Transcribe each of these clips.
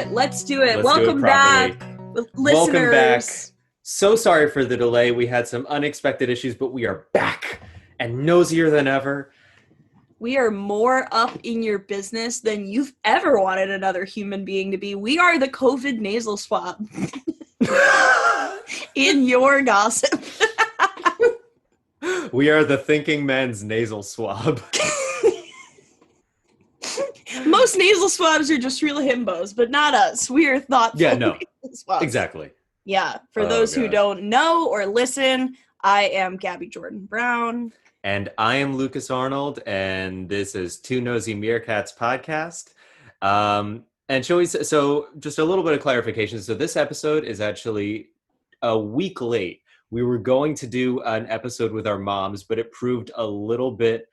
it. Let's do it. Let's Welcome back, listeners. Welcome back. So sorry for the delay. We had some unexpected issues, but we are back and nosier than ever. We are more up in your business than you've ever wanted another human being to be. We are the COVID nasal swab in your gossip. We are the thinking man's nasal swab. Most nasal swabs are just real himbos, but not us. We are thoughtful. Yeah, no, nasal swabs. Exactly. Yeah, for those who don't know or listen, I am Gabby Jordan Brown. And I am Lucas Arnold, and this is Two Nosy Meerkats podcast. So just a little bit of clarification. So this episode is actually a week late. We were going to do an episode with our moms, but it proved a little bit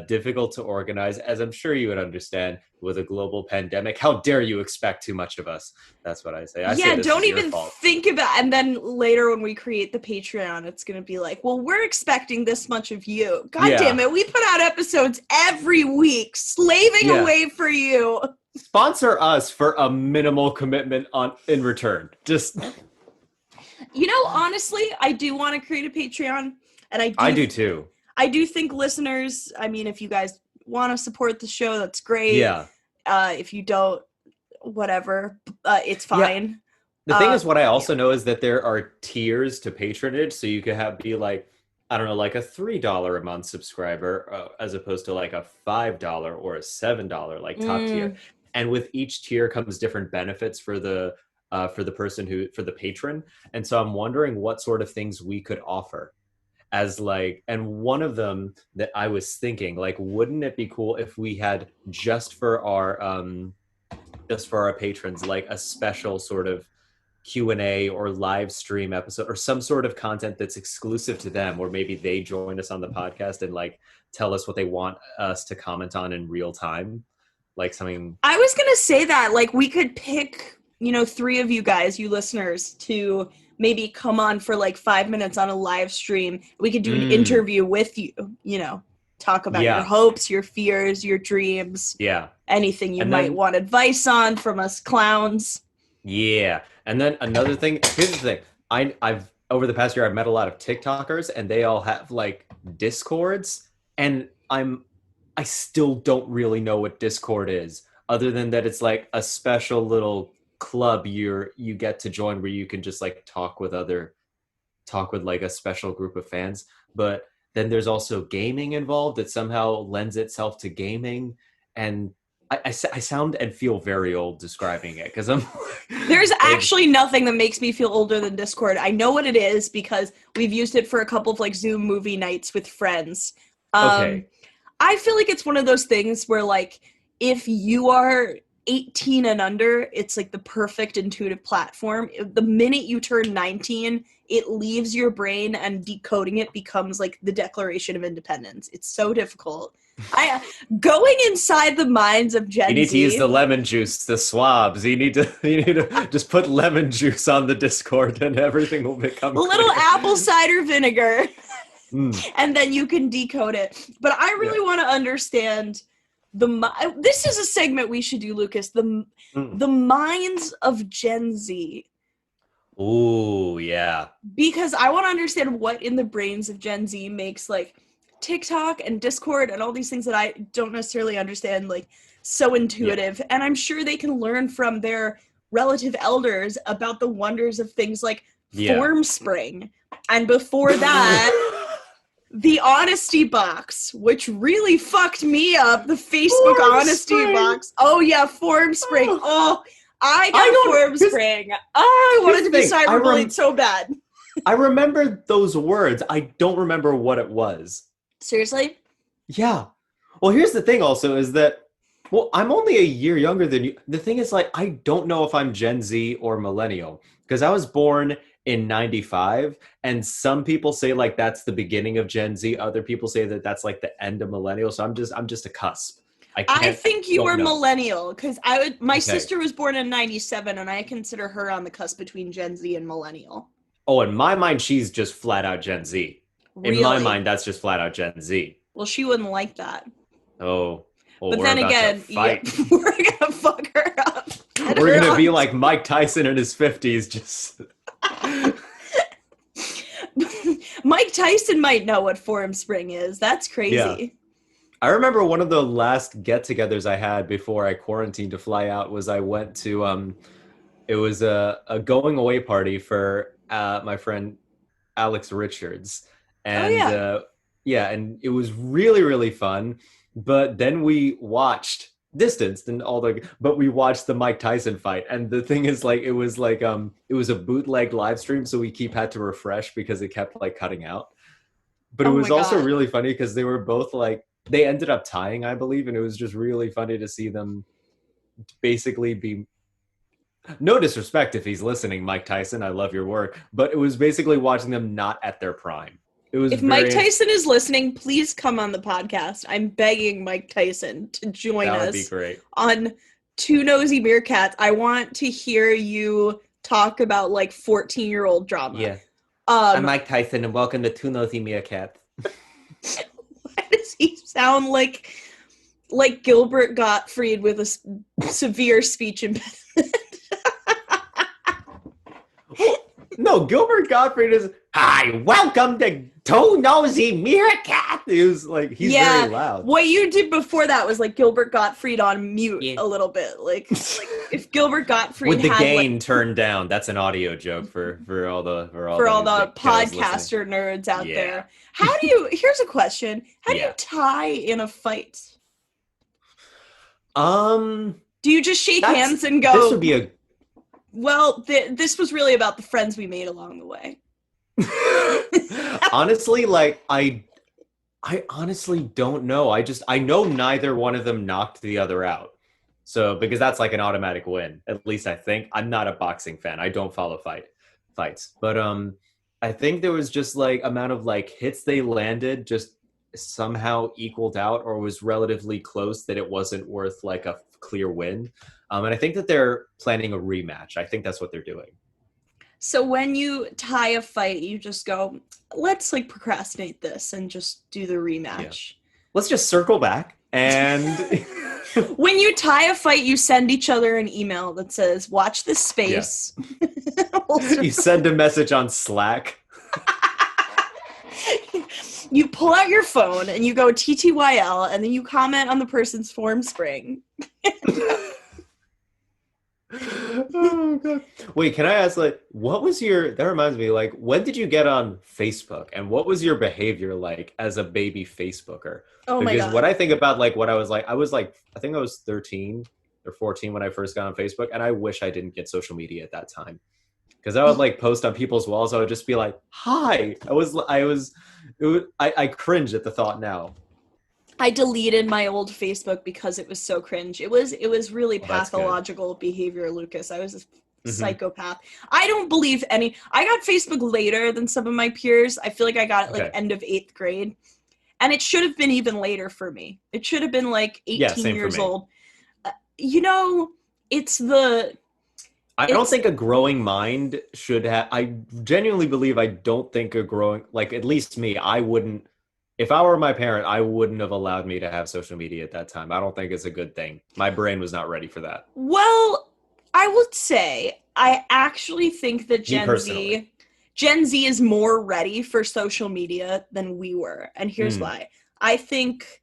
difficult to organize, as I'm sure you would understand with a global pandemic. How dare you expect too much of us? That's what I say. Don't even think about. And then later when we create the Patreon, it's going to be like, well, we're expecting this much of you. God damn it. We put out episodes every week, slaving away for you. Sponsor us for a minimal commitment in return. Just... honestly, I do want to create a Patreon. And I do too. I do think listeners, if you guys want to support the show, that's great. Yeah. If you don't, whatever, it's fine. Yeah. The thing is, what I also know is that there are tiers to patronage. So you could be like, I don't know, like a $3 a month subscriber, as opposed to like a $5 or a $7, like top tier. And with each tier comes different benefits for the patron. And so I'm wondering what sort of things we could offer. And one of them that I was thinking, wouldn't it be cool if we had just for our patrons, like a special sort of Q&A or live stream episode or some sort of content that's exclusive to them, or maybe they join us on the podcast and tell us what they want us to comment on in real time, like something. I was going to say that, we could pick, 3 of you guys, you listeners, to maybe come on for 5 minutes on a live stream. We could do an interview with you, talk about your hopes, your fears, your dreams. Yeah. Anything you might want advice on from us clowns. Yeah. And then another thing, here's the thing. I've over the past year, I've met a lot of TikTokers and they all have Discords. And I still don't really know what Discord is, other than that it's a special little club you get to join where you can just talk with a special group of fans. But then there's also gaming involved that somehow lends itself to gaming, and I sound and feel very old describing it because there's actually nothing that makes me feel older than Discord. I know what it is because we've used it for a couple of Zoom movie nights with friends. Okay. I feel like it's one of those things where if you are 18 and under, it's the perfect intuitive platform. The minute you turn 19, it leaves your brain and decoding it becomes the Declaration of Independence. It's so difficult. Going inside the minds of Gen Z. You need to use the lemon juice, the swabs. You need to just put lemon juice on the Discord and everything will become a little clear. Apple cider vinegar. And then you can decode it. But I really want to understand this is a segment we should do, Lucas. The minds of Gen Z. Ooh, yeah. Because I want to understand what in the brains of Gen Z makes TikTok and Discord and all these things that I don't necessarily understand so intuitive. Yeah. And I'm sure they can learn from their relative elders about the wonders of things like Formspring. And before that, the honesty box, which really fucked me up. The Facebook honesty box. Oh yeah, Formspring. I got Formspring. I wanted to be cyberbullied so bad. I remember those words. I don't remember what it was. Seriously? Yeah. Well, here's the thing also is that, I'm only a year younger than you. The thing is I don't know if I'm Gen Z or millennial because I was born in 95, and some people say that's the beginning of Gen Z. Other people say that that's the end of millennial. So I'm just a cusp. I think you were millennial because my sister was born in 97, and I consider her on the cusp between Gen Z and millennial. Oh, in my mind, she's just flat out Gen Z. Really? In my mind, that's just flat out Gen Z. Well, she wouldn't like that. Oh. Well, but then again, we're gonna fuck her up. We're gonna be like Mike Tyson in his 50s, just. Mike Tyson might know what Formspring is. That's crazy. Yeah. I remember one of the last get-togethers I had before I quarantined to fly out was I went to it was a going away party for my friend Alex Richards, and yeah, and it was really, really fun. But then we watched distanced and but we watched the Mike Tyson fight, and the thing is, like, it was a bootleg live stream, so we had to refresh because it kept like cutting out. But it was also really funny because they were both like, they ended up tying, I believe, and it was just really funny to see them basically be, no disrespect if he's listening, Mike Tyson, I love your work, but it was basically watching them not at their prime. It was if Mike Tyson is listening, please come on the podcast. I'm begging Mike Tyson to join us. That would be great. On Two Nosy Meerkats. I want to hear you talk about like 14-year-old drama. Yeah. I'm Mike Tyson, and welcome to Two Nosy Meerkats. Why does he sound like Gilbert Gottfried with a severe speech impediment? No, Gilbert Gottfried is, hi, welcome to Two Nosy Meerkats. He was like, he's very loud. What you did before that was like Gilbert Gottfried on mute a little bit. Like if Gilbert Gottfried with the had gain turned down. That's an audio joke for all the podcaster nerds out there. How do you? Here's a question: how do you tie in a fight? Do you just shake hands and go? This would be a. Well, this was really about the friends we made along the way. Honestly, like I honestly don't know. I know neither one of them knocked the other out. So because that's like an automatic win, at least I think. I'm not a boxing fan. I don't follow fights. But I think there was just like amount of like hits they landed just somehow equaled out or was relatively close that it wasn't worth like a clear win. And I think that they're planning a rematch. I think that's what they're doing. So when you tie a fight, you just go, let's like procrastinate this and just do the rematch. Yeah. Let's just circle back and... When you tie a fight, you send each other an email that says, watch this space. Yeah. You send a message on Slack. You pull out your phone and you go TTYL and then you comment on the person's Formspring. Oh god. Wait, can I ask, like, what was that reminds me, like, when did you get on Facebook and what was your behavior like as a baby Facebooker? Oh my god. Because when I think about like what I was like, I think I was 13 or 14 when I first got on Facebook, and I wish I didn't get social media at that time. Because I would like post on people's walls, I would just be like, hi. I cringe at the thought now. I deleted my old Facebook because it was so cringe. It was really pathological behavior, Lucas. I was a psychopath. I don't believe I got Facebook later than some of my peers. I feel like I got it like end of 8th grade. And it should have been even later for me. It should have been like 18 years old. I don't think a growing mind should have... I genuinely believe I don't think a growing... Like, at least me, I wouldn't... If I were my parent, I wouldn't have allowed me to have social media at that time. I don't think it's a good thing. My brain was not ready for that. Well, I would say I actually think that Gen Z is more ready for social media than we were. And here's why. I think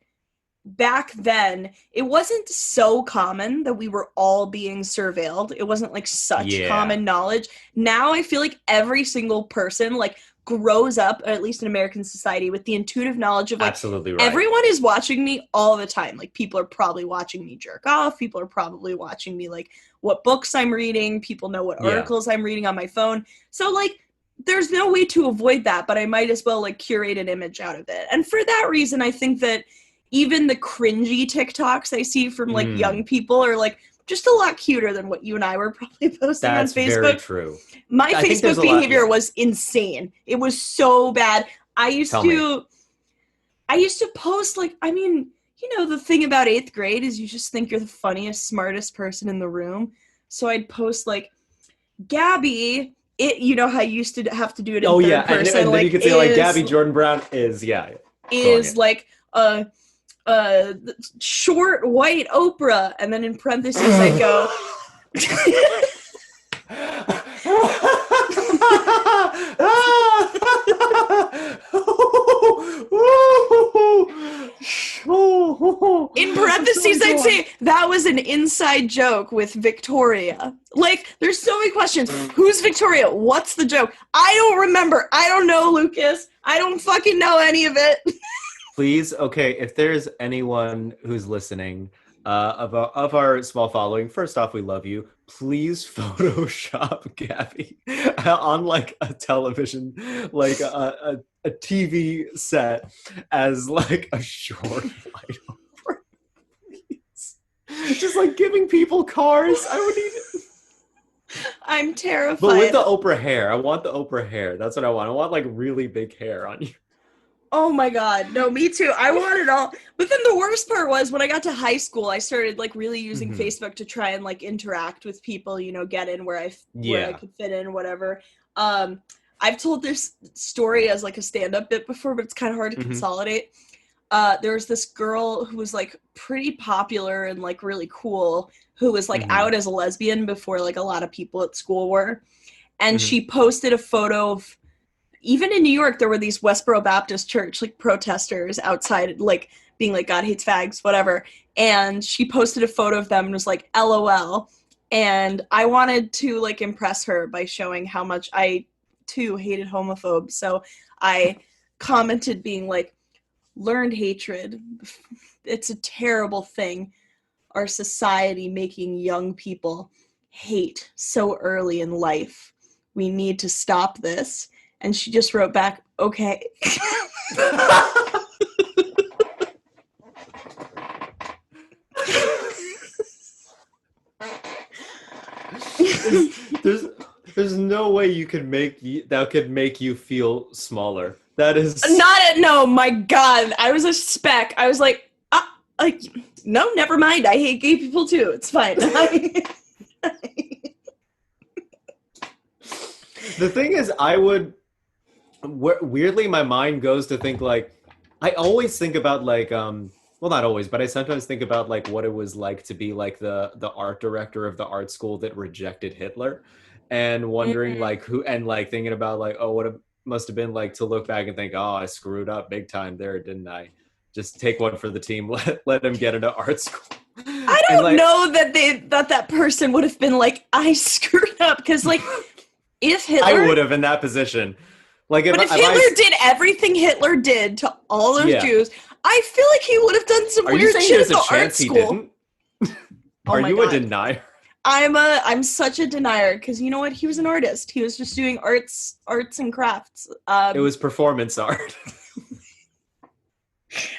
back then, it wasn't so common that we were all being surveilled. It wasn't like such common knowledge. Now I feel like every single person like grows up, or at least in American society, with the intuitive knowledge of like, absolutely right. Everyone is watching me all the time. Like, people are probably watching me jerk off. People are probably watching me like what books I'm reading. People know what articles I'm reading on my phone. So like, there's no way to avoid that, but I might as well like curate an image out of it. And for that reason, I think that even the cringy TikToks I see from like young people are like just a lot cuter than what you and I were probably posting on Facebook. That's very true. My Facebook behavior was insane. It was so bad. I used to post like, I mean, the thing about 8th grade is you just think you're the funniest, smartest person in the room. So I'd post like, Gabby, how you used to have to do it in third person. And then you could say like, Gabby Jordan Brown is like short white Oprah, and then in parentheses I go, In parentheses, I'd say that was an inside joke with Victoria. Like, there's so many questions. Who's Victoria? What's the joke? I don't remember. I don't know, Lucas. I don't fucking know any of it. Please, okay, if there's anyone who's listening of our small following, first off, we love you. Please Photoshop Gabby on like a television, like a TV set as like a short flyover. Please. Just like giving people cars. I would need I'm terrified. But with the Oprah hair. I want the Oprah hair. That's what I want. I want like really big hair on you. Oh my God. No, me too. I want it all. But then the worst part was when I got to high school, I started like really using Facebook to try and like interact with people, you know, get in where I could fit in, whatever. I've told this story as like a stand-up bit before, but it's kind of hard to consolidate. There was this girl who was like pretty popular and like really cool, who was like out as a lesbian before like a lot of people at school were. And she posted a photo of, even in New York, there were these Westboro Baptist Church, like, protesters outside, like, being like, God hates fags, whatever. And she posted a photo of them and was like, LOL. And I wanted to, like, impress her by showing how much I, too, hated homophobes. So I commented being like, learned hatred. It's a terrible thing. Our society making young people hate so early in life. We need to stop this. And she just wrote back, okay. There's no way you could that could make you feel smaller. That is no, my God. I was a speck. I was like, no, never mind. I hate gay people too. It's fine. The thing is, weirdly, my mind goes to think like, I always think about like, well, not always, but I sometimes think about like what it was like to be like the art director of the art school that rejected Hitler, and wondering like who, and like thinking about like, oh, what it must have been like to look back and think, oh, I screwed up big time there, didn't I? Just take one for the team, let him get into art school. I don't know that person would have been like, I screwed up, because like, if Hitler, I would have in that position. Like, if Hitler did everything Hitler did to all those Jews, I feel like he would have done some weird shit at the art school. Are you a denier? I'm such a denier, because you know what? He was an artist. He was just doing arts and crafts. It was performance art.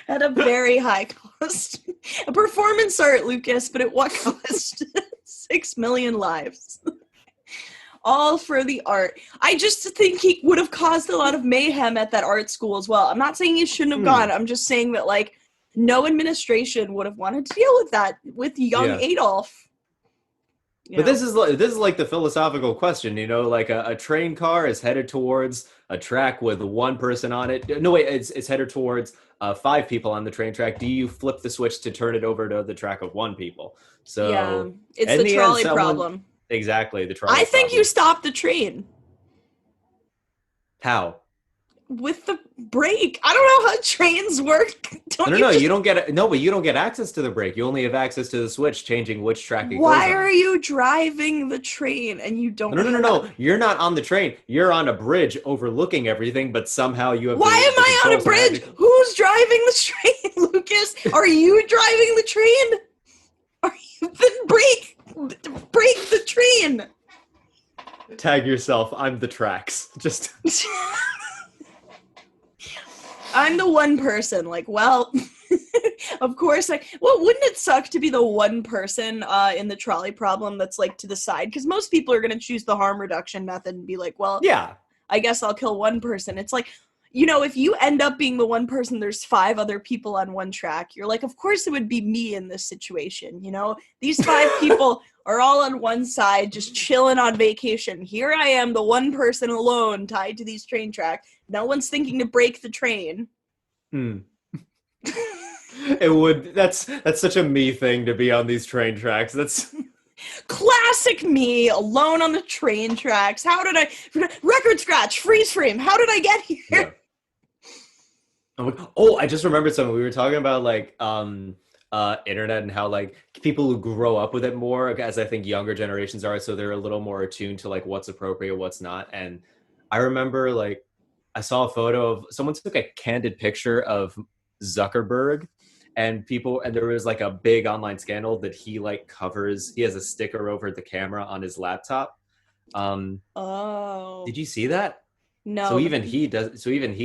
At a very high cost. A performance art, Lucas, but at what cost? 6 million lives. All for the art. I just think he would have caused a lot of mayhem at that art school as well. I'm not saying he shouldn't have gone. I'm just saying that, like, no administration would have wanted to deal with that with young Adolf. But this is like the philosophical question, you know, like a train car is headed towards a track with one person on it. No, wait, it's headed towards 5 people on the train track. Do you flip the switch to turn it over to the track of 1 people? So yeah, it's the trolley problem. Exactly, the trolley. I think you stopped the train. How? With the brake. I don't know how trains work. You don't get but you don't get access to the brake. You only have access to the switch, changing which track it goes on. Why are you driving the train and you don't? No. You're not on the train. You're on a bridge overlooking everything, but somehow you have. Why am I on a bridge? Who's driving the train, Lucas? Are you driving the train? Are you the brake the train? Tag yourself. I'm the tracks. Just. I'm the one person, like, well, of course, wouldn't it suck to be the one person in the trolley problem that's, like, to the side? Because most people are going to choose the harm reduction method and be like, well, yeah, I guess I'll kill one person. It's like, you know, if you end up being the one person, there's 5 other people on one track, you're like, of course it would be me in this situation, you know? These 5 people are all on one side, just chilling on vacation. Here I am, the one person alone tied to these train tracks. No one's thinking to break the train. It would. That's such a me thing to be on these train tracks. That's Classic me, alone on the train tracks. How did I record scratch, freeze frame? How did I get here? Yeah. Oh, I just remembered something. We were talking about like internet and how like people who grow up with it more, as I think younger generations are, so they're a little more attuned to like what's appropriate, what's not. And I remember like I saw a photo of someone took a candid picture of Zuckerberg and there was like a big online scandal that he like covers, he has a sticker over the camera on his laptop. Oh. Did you see that? No. So even he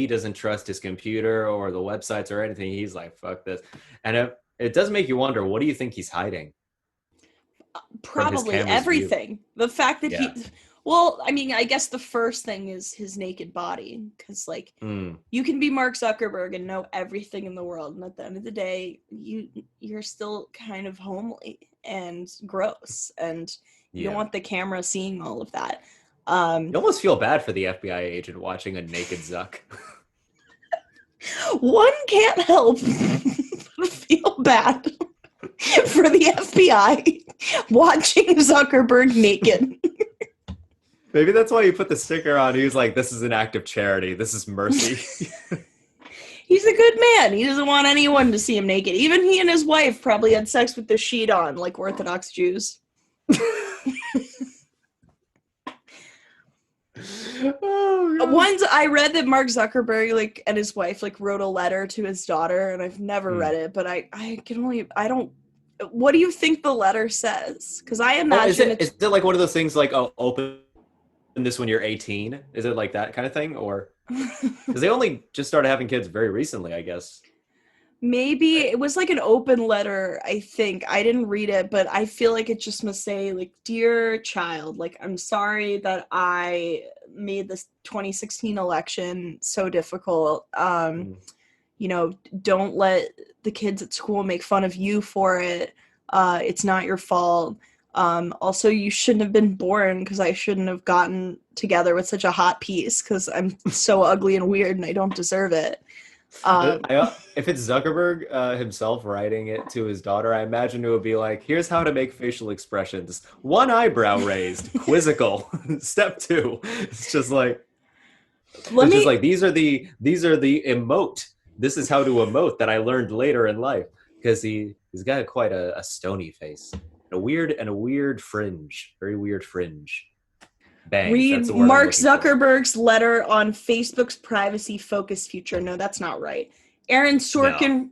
doesn't trust his computer or the websites or anything. He's like, fuck this. And it does make you wonder, what do you think he's hiding? Probably everything. View? The fact that well, I mean, I guess the first thing is his naked body, because like you can be Mark Zuckerberg and know everything in the world, and at the end of the day, you're still kind of homely and gross, and you don't want the camera seeing all of that. You almost feel bad for the FBI agent watching a naked Zuck. One can't help but feel bad for the FBI watching Zuckerberg naked. Maybe that's why you put the sticker on. He was like, this is an act of charity. This is mercy. He's a good man. He doesn't want anyone to see him naked. Even he and his wife probably had sex with the sheet on, like Orthodox Jews. Once I read that Mark Zuckerberg like and his wife like wrote a letter to his daughter, and I've never read it, but I don't. What do you think the letter says? Because I imagine is it like one of those things like, oh, open this when you're 18? Is it like that kind of thing, or because they only just started having kids very recently, I guess. Maybe it was like an open letter, I think. I didn't read it, but I feel like it just must say, like, dear child, like, I'm sorry that I made this 2016 election so difficult. You know, don't let the kids at school make fun of you for it. It's not your fault. Also, you shouldn't have been born, because I shouldn't have gotten together with such a hot piece, because I'm so ugly and weird and I don't deserve it. If it's Zuckerberg himself writing it to his daughter, I imagine it would be like, here's how to make facial expressions. 1 eyebrow raised, quizzical. Step 2. It's just like, these are the emote. This is how to emote that I learned later in life, because he's got quite a stony face and a weird fringe, very weird fringe. Bang. Read Mark Zuckerberg's letter on Facebook's privacy-focused future. No, that's not right. Aaron Sorkin,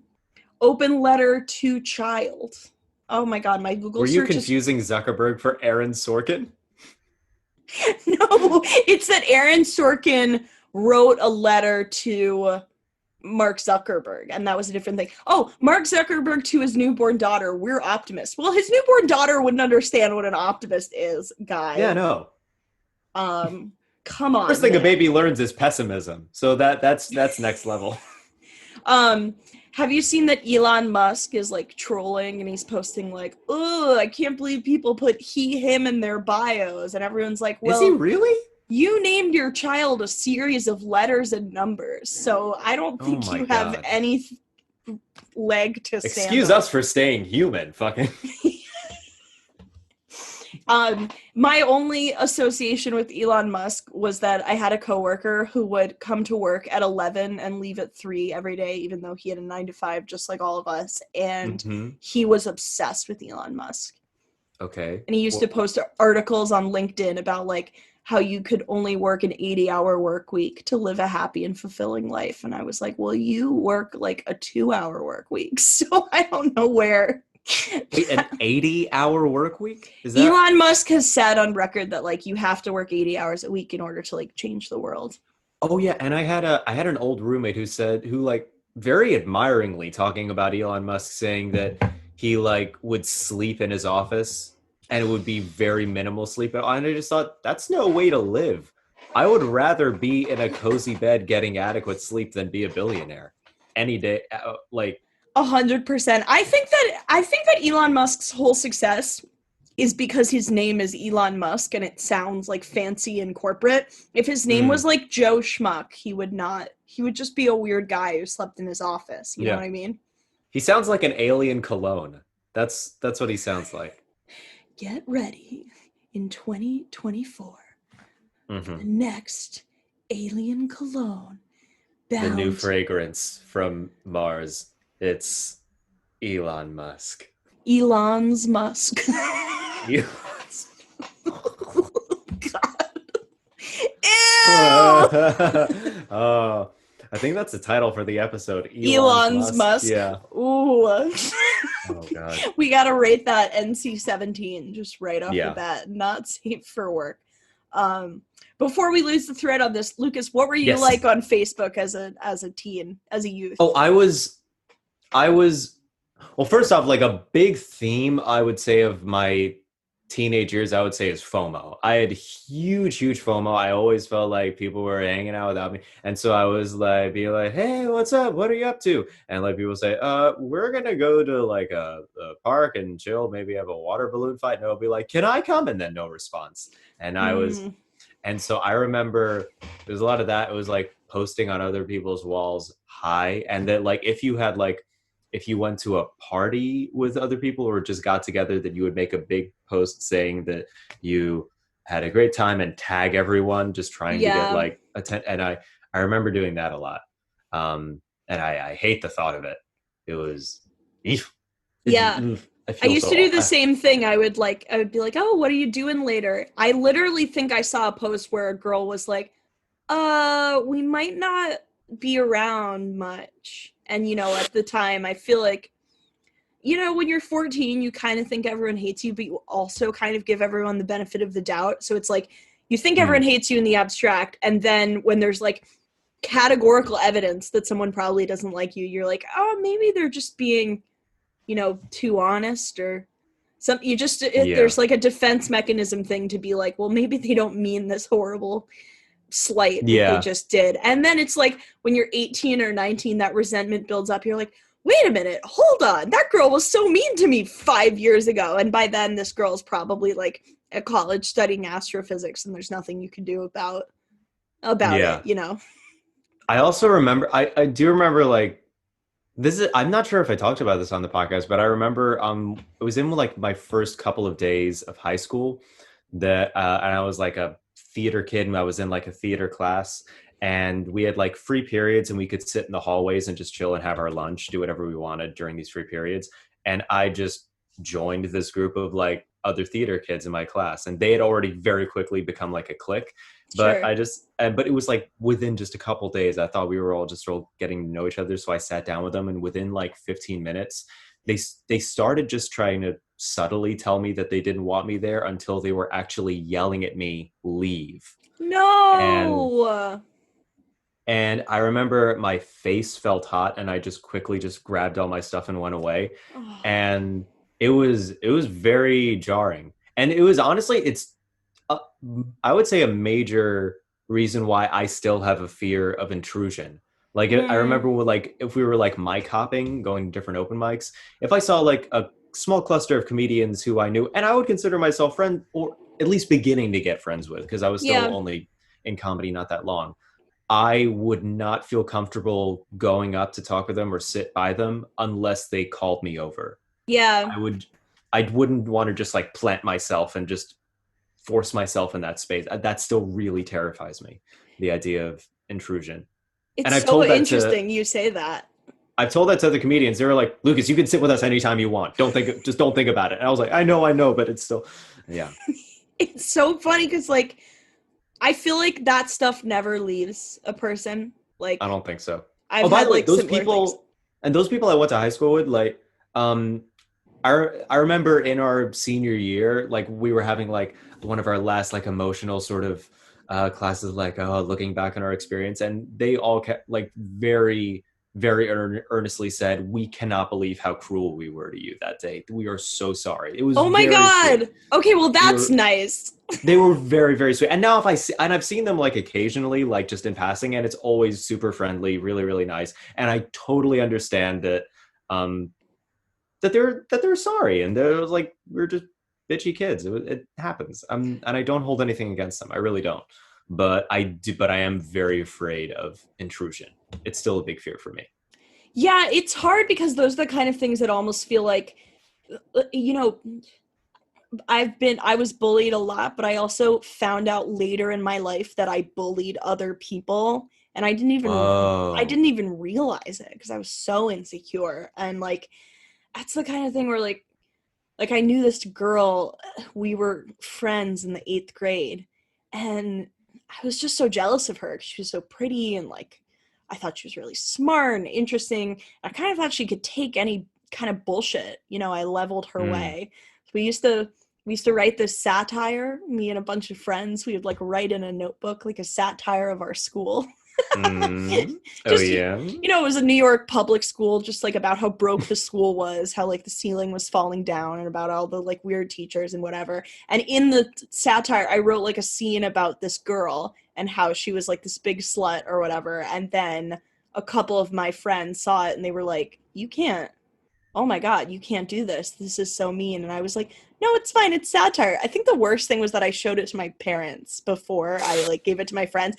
open letter to child. Oh my God, my Google search. Were you confusing Zuckerberg for Aaron Sorkin? No, it's that Aaron Sorkin wrote a letter to Mark Zuckerberg, and that was a different thing. Oh, Mark Zuckerberg to his newborn daughter. We're optimists. Well, his newborn daughter wouldn't understand what an optimist is, guy. Yeah, no. Come on. First thing a baby learns is pessimism. So that's next level. Have you seen that Elon Musk is like trolling and he's posting like, oh, I can't believe people put he, him in their bios, and everyone's like, well, is he really? You named your child a series of letters and numbers, so I don't think you have any leg to stand on. Excuse us for staying human, fucking. My only association with Elon Musk was that I had a coworker who would come to work at 11 and leave at 3 every day, even though he had a 9 to 5, just like all of us. And he was obsessed with Elon Musk. Okay. And he used to post articles on LinkedIn about like how you could only work an 80-hour work week to live a happy and fulfilling life. And I was like, well, you work like a 2-hour work week. So I don't know where. Wait, an 80-hour work week? Is that... Elon Musk has said on record that like you have to work 80 hours a week in order to like change the world. Oh yeah, and I had an old roommate who like very admiringly talking about Elon Musk, saying that he like would sleep in his office and it would be very minimal sleep. And I just thought, that's no way to live. I would rather be in a cozy bed getting adequate sleep than be a billionaire any day. Like 100%. I think that Elon Musk's whole success is because his name is Elon Musk and it sounds like fancy and corporate. If his name was like Joe Schmuck, he would just be a weird guy who slept in his office. You know what I mean? He sounds like an alien cologne. That's what he sounds like. get ready in 2024 Mm-hmm. the next alien cologne The new bound fragrance from Mars. It's Elon Musk. Elon's Musk. Elon's. God. Ew! Oh, I think that's the title for the episode. Elon's Musk. Musk. Yeah. Ooh. Oh God. We gotta rate that NC-17 just right off the Yeah. bat. Not safe for work. Before we lose the thread on this, Lucas, what were you Yes. like on Facebook as a teen, as a youth? Oh, I was well, first off, like a big theme I would say of my teenage years, I would say is FOMO. I had huge FOMO. I always felt like people were hanging out without me. And so I was like, be like, hey, what's up? What are you up to? And like people say, we're gonna go to like a park and chill, maybe have a water balloon fight. And I'll be like, can I come? And then no response. And and so I remember there's a lot of that. It was like posting on other people's walls, hi. And that like if you went to a party with other people or just got together, that you would make a big post saying that you had a great time and tag everyone, just trying to get like and I remember doing that a lot. And I hate the thought of it. It was I used to do the same thing. I would be like, oh, what are you doing later? I literally think I saw a post where a girl was like, we might not be around much. And, at the time, I feel like, when you're 14, you kind of think everyone hates you, but you also kind of give everyone the benefit of the doubt. So it's like, you think everyone hates you in the abstract. And then when there's like categorical evidence that someone probably doesn't like you, you're like, oh, maybe they're just being, too honest or something. There's like a defense mechanism thing to be like, well, maybe they don't mean this horrible slight that they just did. And then it's like when you're 18 or 19, that resentment builds up. You're like, wait a minute, hold on, that girl was so mean to me 5 years ago. And by then this girl's probably like at college studying astrophysics and there's nothing you can do about it. I also remember, I do remember like I'm not sure if I talked about this on the podcast, but I remember it was in like my first couple of days of high school that and I was like a theater kid and I was in like a theater class and we had like free periods and we could sit in the hallways and just chill and have our lunch, do whatever we wanted during these free periods. And I just joined this group of like other theater kids in my class and they had already very quickly become like a clique. But but it was like within just a couple days, I thought we were all getting to know each other. So I sat down with them and within like 15 minutes, they started just trying to subtly tell me that they didn't want me there until they were actually yelling at me, leave. No. And I remember my face felt hot and I just quickly just grabbed all my stuff and went away. Oh. And it was very jarring. And it was honestly, I would say a major reason why I still have a fear of intrusion. Like I remember if we were like mic hopping, going to different open mics, if I saw like a small cluster of comedians who I knew, and I would consider myself friend or at least beginning to get friends with, because I was still only in comedy not that long, I would not feel comfortable going up to talk with them or sit by them unless they called me over. Yeah. I wouldn't want to just like plant myself and just force myself in that space. That still really terrifies me, the idea of intrusion. It's and so interesting you say that. I've told that to other comedians. They were like, Lucas, you can sit with us anytime you want. Just don't think about it. And I was like, I know, but it's still, yeah. It's so funny because like, I feel like that stuff never leaves a person. Like, I don't think so. I've had like those people things. And those people I went to high school with, like, I remember in our senior year, like we were having like one of our last like emotional sort of classes, like looking back on our experience, and they all kept like very, very earnestly said, "We cannot believe how cruel we were to you that day. We are so sorry." It was oh my god. Sweet. Okay, well that's nice. They were very, very sweet. And now I've seen them like occasionally, like just in passing, and it's always super friendly, really, really nice. And I totally understand that. That they're sorry and they're like, we're just bitchy kids. It happens. And I don't hold anything against them. I really don't. But I am very afraid of intrusion. It's still a big fear for me. Yeah, it's hard because those are the kind of things that almost feel like, I was bullied a lot, but I also found out later in my life that I bullied other people, and I didn't Whoa. even realize it because I was so insecure. And like that's the kind of thing where like I knew this girl, we were friends in the 8th grade, and I was just so jealous of her 'cause she was so pretty, and like I thought she was really smart and interesting. I kind of thought she could take any kind of bullshit, I leveled her Mm. way. We used to write this satire, me and a bunch of friends. We would like write in a notebook like a satire of our school. Mm. Oh Just yeah. it was a New York public school, just like about how broke the school was, how like the ceiling was falling down, and about all the like weird teachers and whatever. And in the satire, I wrote like a scene about this girl and how she was like this big slut or whatever. And then a couple of my friends saw it and they were like, "You can't. Oh my God, you can't do this. This is so mean." And I was like, "No, it's fine. It's satire." I think the worst thing was that I showed it to my parents before I like gave it to my friends.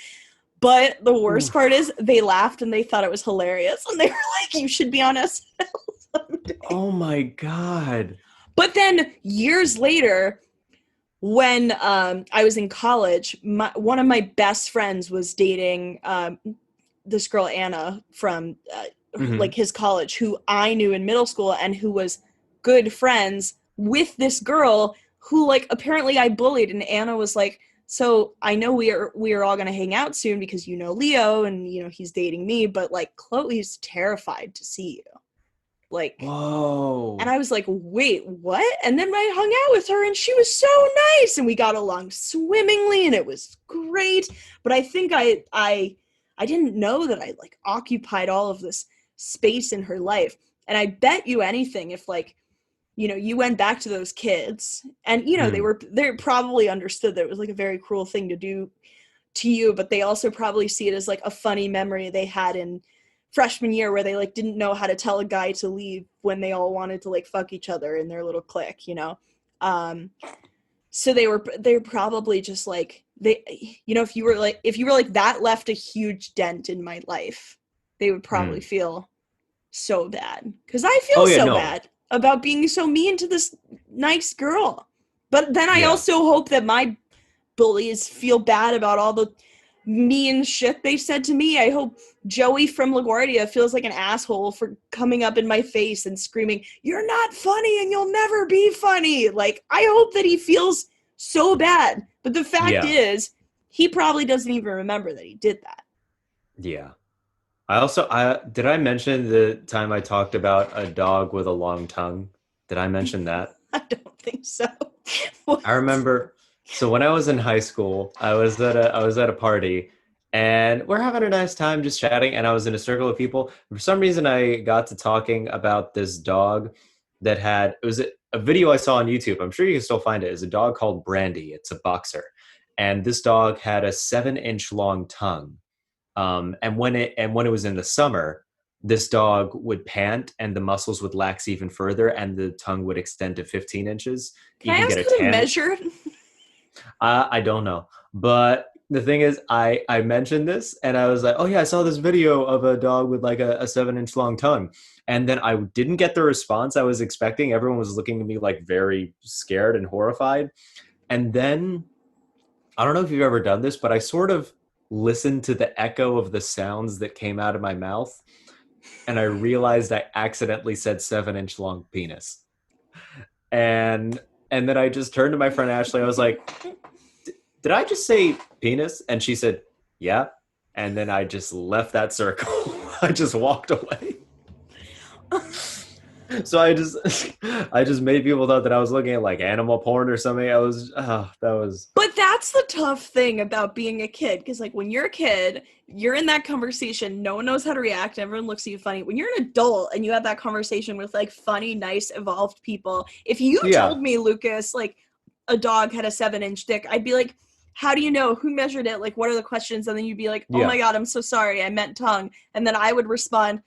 But the worst part Oof. is they laughed and they thought it was hilarious. And they were like, "You should be on SNL someday." Oh my God. But then years later, when I was in college, one of my best friends was dating this girl, Anna, from like Hmm. his college, who I knew in middle school and who was good friends with this girl who like apparently I bullied. And Anna was like, "So I know we are all gonna hang out soon because Leo and he's dating me, but like Chloe's terrified to see you." Like, and Whoa. I was like, "Wait, what?" And then I hung out with her and she was so nice and we got along swimmingly and it was great. But I think I didn't know that I like occupied all of this space in her life. And I bet you anything if like, you went back to those kids and Mm. they probably understood that it was like a very cruel thing to do to you, but they also probably see it as like a funny memory they had in freshman year where they like didn't know how to tell a guy to leave when they all wanted to like fuck each other in their little clique. um so they're probably just like they if you were like that left a huge dent in my life, they would probably Mm. feel so bad because I feel Oh yeah, so no. bad about being so mean to this nice girl. But then I Yeah. also hope that my bullies feel bad about all the mean shit they said to me. I hope Joey from LaGuardia feels like an asshole for coming up in my face and screaming, "You're not funny and you'll never be funny." Like, I hope that he feels so bad. But the fact Yeah. is, he probably doesn't even remember that he did that. Yeah. I did I mention the time I talked about a dog with a long tongue? Did I mention that? I don't think so. What? I remember, so when I was in high school, I was at a party and we're having a nice time just chatting and I was in a circle of people. For some reason I got to talking about this dog that had it was a video I saw on YouTube. I'm sure you can still find it. It's a dog called Brandy. It's a boxer. And this dog had a 7-inch long tongue. And when it was in the summer, this dog would pant and the muscles would lax even further and the tongue would extend to 15 inches. Can You I can get ask a how to tan. measure it? I don't know. But the thing is, I mentioned this and I was like, oh yeah, I saw this video of a dog with like a 7-inch long tongue. And then I didn't get the response I was expecting. Everyone was looking at me like very scared and horrified. And then I don't know if you've ever done this, but I sort of listened to the echo of the sounds that came out of my mouth. And I realized I accidentally said 7-inch long penis. And and then I just turned to my friend Ashley. I was like, did I just say penis? And she said, yeah. And then I just left that circle. I just walked away. So I just made people thought that I was looking at like animal porn or something. I was that was But that's the tough thing about being a kid, because like when you're a kid, you're in that conversation, no one knows how to react, everyone looks at you funny. When you're an adult and you have that conversation with like funny, nice, evolved people, if you yeah. told me, Lucas, like a dog had a 7-inch dick, I'd be like, "How do you know? Who measured it? Like, what are the questions?" And then you'd be like, "Oh my Yeah. God, I'm so sorry, I meant tongue." And then I would respond,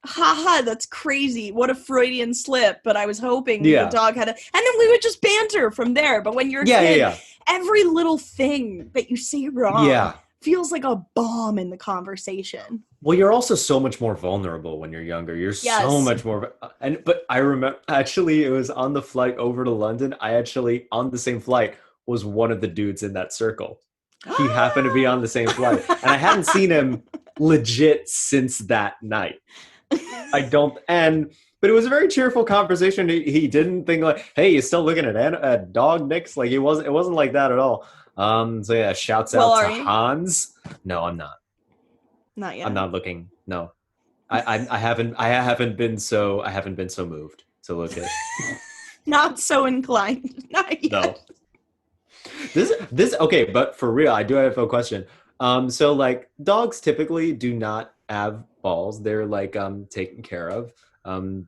"Haha, that's crazy. What a Freudian slip. But I was hoping the Yeah. dog had a," and then we would just banter from there. But when you're a Yeah, yeah, kid, yeah. every little thing that you say wrong Yeah. feels like a bomb in the conversation. Well, you're also so much more vulnerable when you're younger. You're so Yes. much more, but I remember actually it was on the flight over to London. I actually on the same flight was one of the dudes in that circle. He happened to be on the same flight, and I hadn't seen him legit since that night. I don't, and but it was a very cheerful conversation. He didn't think like, "Hey, you still looking at dog Nicks?" Like it wasn't. It wasn't like that at all. So yeah, shouts Well, out are to you? Hans. No, I'm not. Not I'm yet. not looking. No, I haven't been so moved to look at. Not so inclined. Not No. yet. This okay, but for real, I do have a question. So like dogs typically do not have balls. They're like taken care of.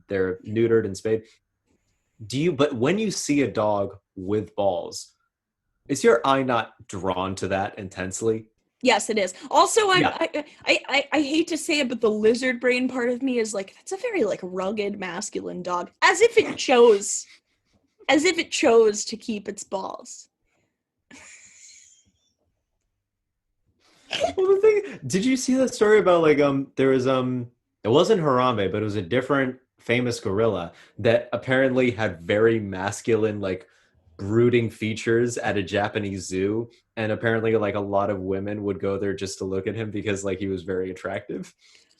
They're neutered and spayed. But when you see a dog with balls, is your eye not drawn to that intensely? Yes, it is. Also, Yeah. I hate to say it, but the lizard brain part of me is like, that's a very like rugged masculine dog, as if it chose to keep its balls. Well, the thing, did you see that story about like there was it wasn't Harambe, but it was a different famous gorilla that apparently had very masculine like brooding features at a Japanese zoo, and apparently like a lot of women would go there just to look at him because like he was very attractive.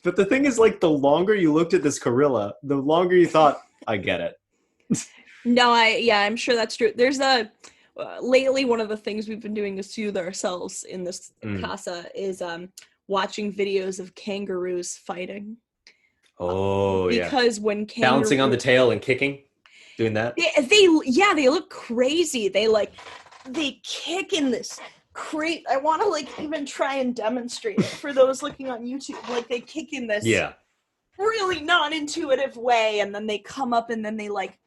But the thing is like the longer you looked at this gorilla, the longer you thought, I get it. No, I'm sure that's true. There's a lately one of the things we've been doing to soothe ourselves in this Mm. casa is watching videos of kangaroos fighting. Oh yeah. Because when Bouncing on the kangaroo tail and kicking, doing that. they look crazy. They kick in this crate. I want to like even try and demonstrate it for those looking on YouTube. Like they kick in this Yeah. really non-intuitive way, and then they come up, and then they like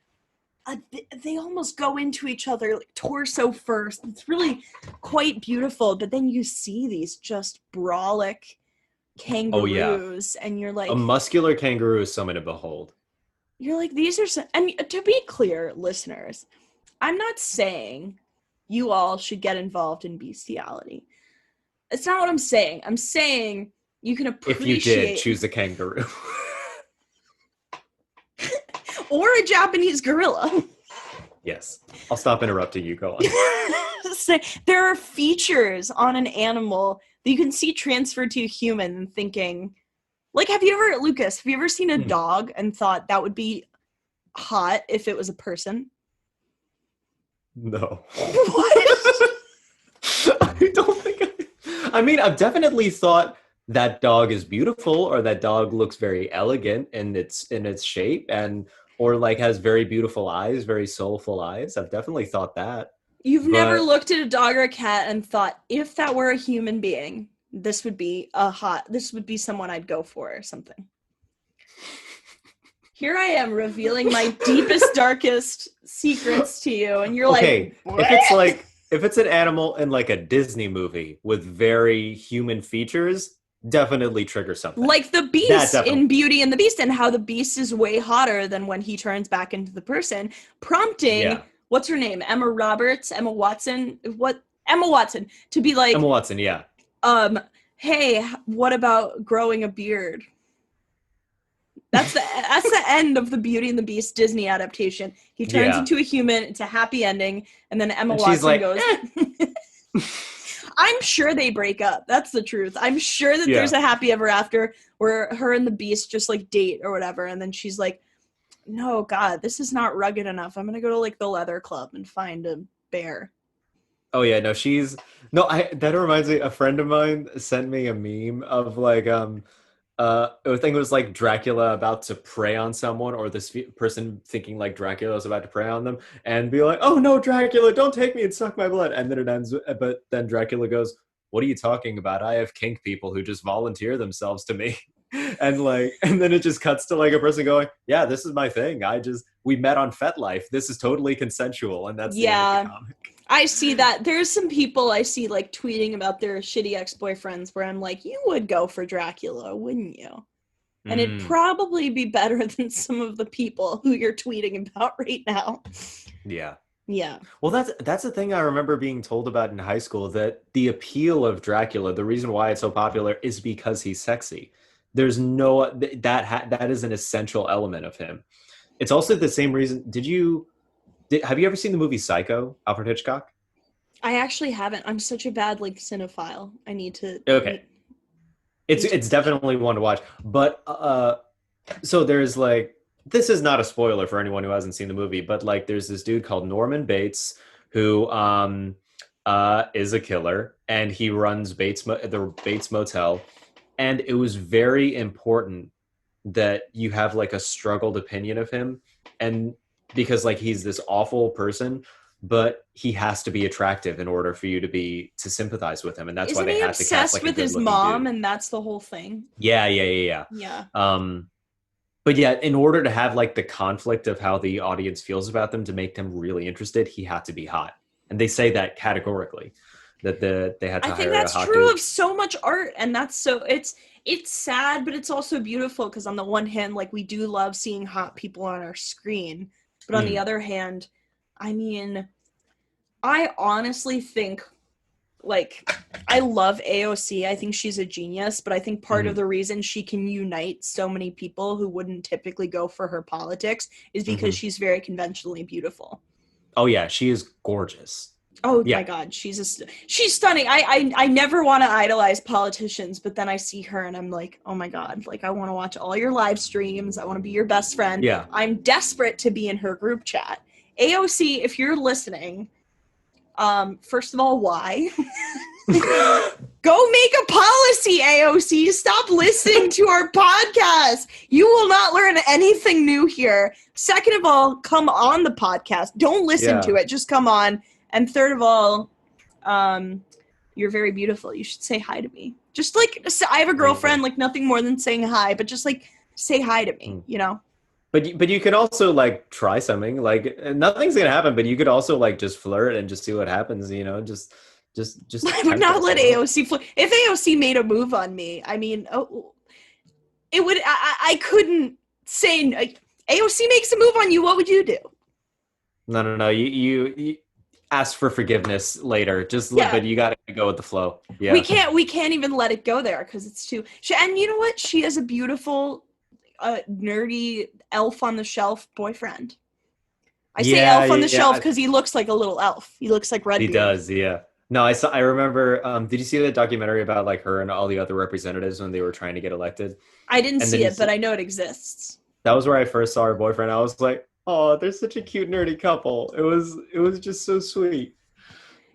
they almost go into each other like torso first. It's really quite beautiful, but then you see these just brolic Oh yeah. kangaroos, and A muscular kangaroo is something to behold. you're like, these are some, and to be clear, listeners, I'm not saying you all should get involved in bestiality. It's not what I'm saying. I'm saying you can If you did, appreciate, choose a kangaroo. or a Japanese gorilla. Yes. I'll stop interrupting you. Go on. There are features on an animal that you can see transferred to a human and thinking, like, Lucas, have you ever seen a Hmm. dog and thought that would be hot if it was a person? No. What? I don't think I mean, I've definitely thought that dog is beautiful or that dog looks very elegant in its shape and or like has very beautiful eyes, very soulful eyes. I've definitely thought that. You've never But looked at a dog or a cat and thought, if that were a human being, this would be someone I'd go for or something. Here I am revealing my deepest, darkest secrets to you, and you're okay, like, what? if it's an animal in like a Disney movie with very human features, definitely trigger something. Like the That Beast definitely. in Beauty and the Beast, and how the Beast is way hotter than when he turns back into the person, prompting Yeah. what's her name, Emma Watson, Emma Watson, to be Emma like, Watson, yeah. hey, what about growing a beard? That's the end of the Beauty and the Beast Disney adaptation. He turns Yeah. into a human. It's a happy ending, and then Emma And she's Watson like, goes. eh. I'm sure they break up. That's the truth. I'm sure that there's Yeah. a happy ever after where her and the Beast just like date or whatever, and then she's like, "No, God, this is not rugged enough. I'm gonna go to like the leather club and find a bear." Oh yeah, no, she's no, I that reminds me, a friend of mine sent me a meme of like I think it was like Dracula about to prey on someone or this person thinking like Dracula is about to prey on them and be like, "Oh no, Dracula, don't take me and suck my blood." And then it ends but then Dracula goes, "What are you talking about? I have kink people who just volunteer themselves to me." And like and then it just cuts to like a person going, "Yeah, this is my thing. We met on FetLife. This is totally consensual." And that's the end of the Yeah, comic. I see that. There's some people I see like tweeting about their shitty ex-boyfriends where I'm like, you would go for Dracula, wouldn't you? And it'd Mm, probably be better than some of the people who you're tweeting about right now. yeah. Yeah. Well, that's the thing I remember being told about in high school, that the appeal of Dracula, the reason why it's so popular is because he's sexy. there's no that is an essential element of him. It's also the same reason. Have you ever seen the movie Psycho, Alfred Hitchcock? I actually haven't. I'm such a bad like cinephile. I need to. Okay, it's definitely one to watch. But so there's like, this is not a spoiler for anyone who hasn't seen the movie, but like there's this dude called Norman Bates who is a killer, and he runs the Bates Motel, and it was very important that you have like a struggled opinion of him, and because like he's this awful person, but he has to be attractive in order for you to sympathize with him, and that's Isn't why they have to cast like a with his good-looking mom, dude. and that's the whole thing. Yeah. Yeah. But yeah, in order to have like the conflict of how the audience feels about them to make them really interested, he had to be hot, and they say that categorically, that they had to hire a hot dude. I think that's true of so much art, and that's so it's sad, but it's also beautiful because on the one hand, like we do love seeing hot people on our screen, but on the other hand, I mean, I honestly think, like, I love AOC. I think she's a genius, but I think part of the reason she can unite so many people who wouldn't typically go for her politics is because she's very conventionally beautiful. Oh yeah, she is gorgeous. Oh my God, she's stunning. I never want to idolize politicians, but then I see her and I'm like, oh my God, like I want to watch all your live streams. I want to be your best friend. Yeah. I'm desperate to be in her group chat. AOC, if you're listening, first of all, why? Go make a policy, AOC. Stop listening to our podcast. You will not learn anything new here. Second of all, come on the podcast. Don't listen to it. Just come on. And third of all, you're very beautiful. You should say hi to me. Just like, I have a girlfriend, like nothing more than saying hi, but just like say hi to me, you know? But you could also like try something, like nothing's gonna happen, but you could also like just flirt and just see what happens, you know, just I would not let AOC flirt. If AOC made a move on me, I mean, it would, I couldn't say, AOC makes a move on you, what would you do? No. You ask for forgiveness later. But you got to go with the flow. Yeah. We can't even let it go there because it's too. And you know what? She has a beautiful, nerdy elf on the shelf boyfriend. I say elf on the shelf because he looks like a little elf. He looks like Redbeard. He does, yeah. No, I remember. Did you see the documentary about like her and all the other representatives when they were trying to get elected? I didn't see it, but I know it exists. That was where I first saw her boyfriend. I was like, oh, they're such a cute nerdy couple. It was just so sweet.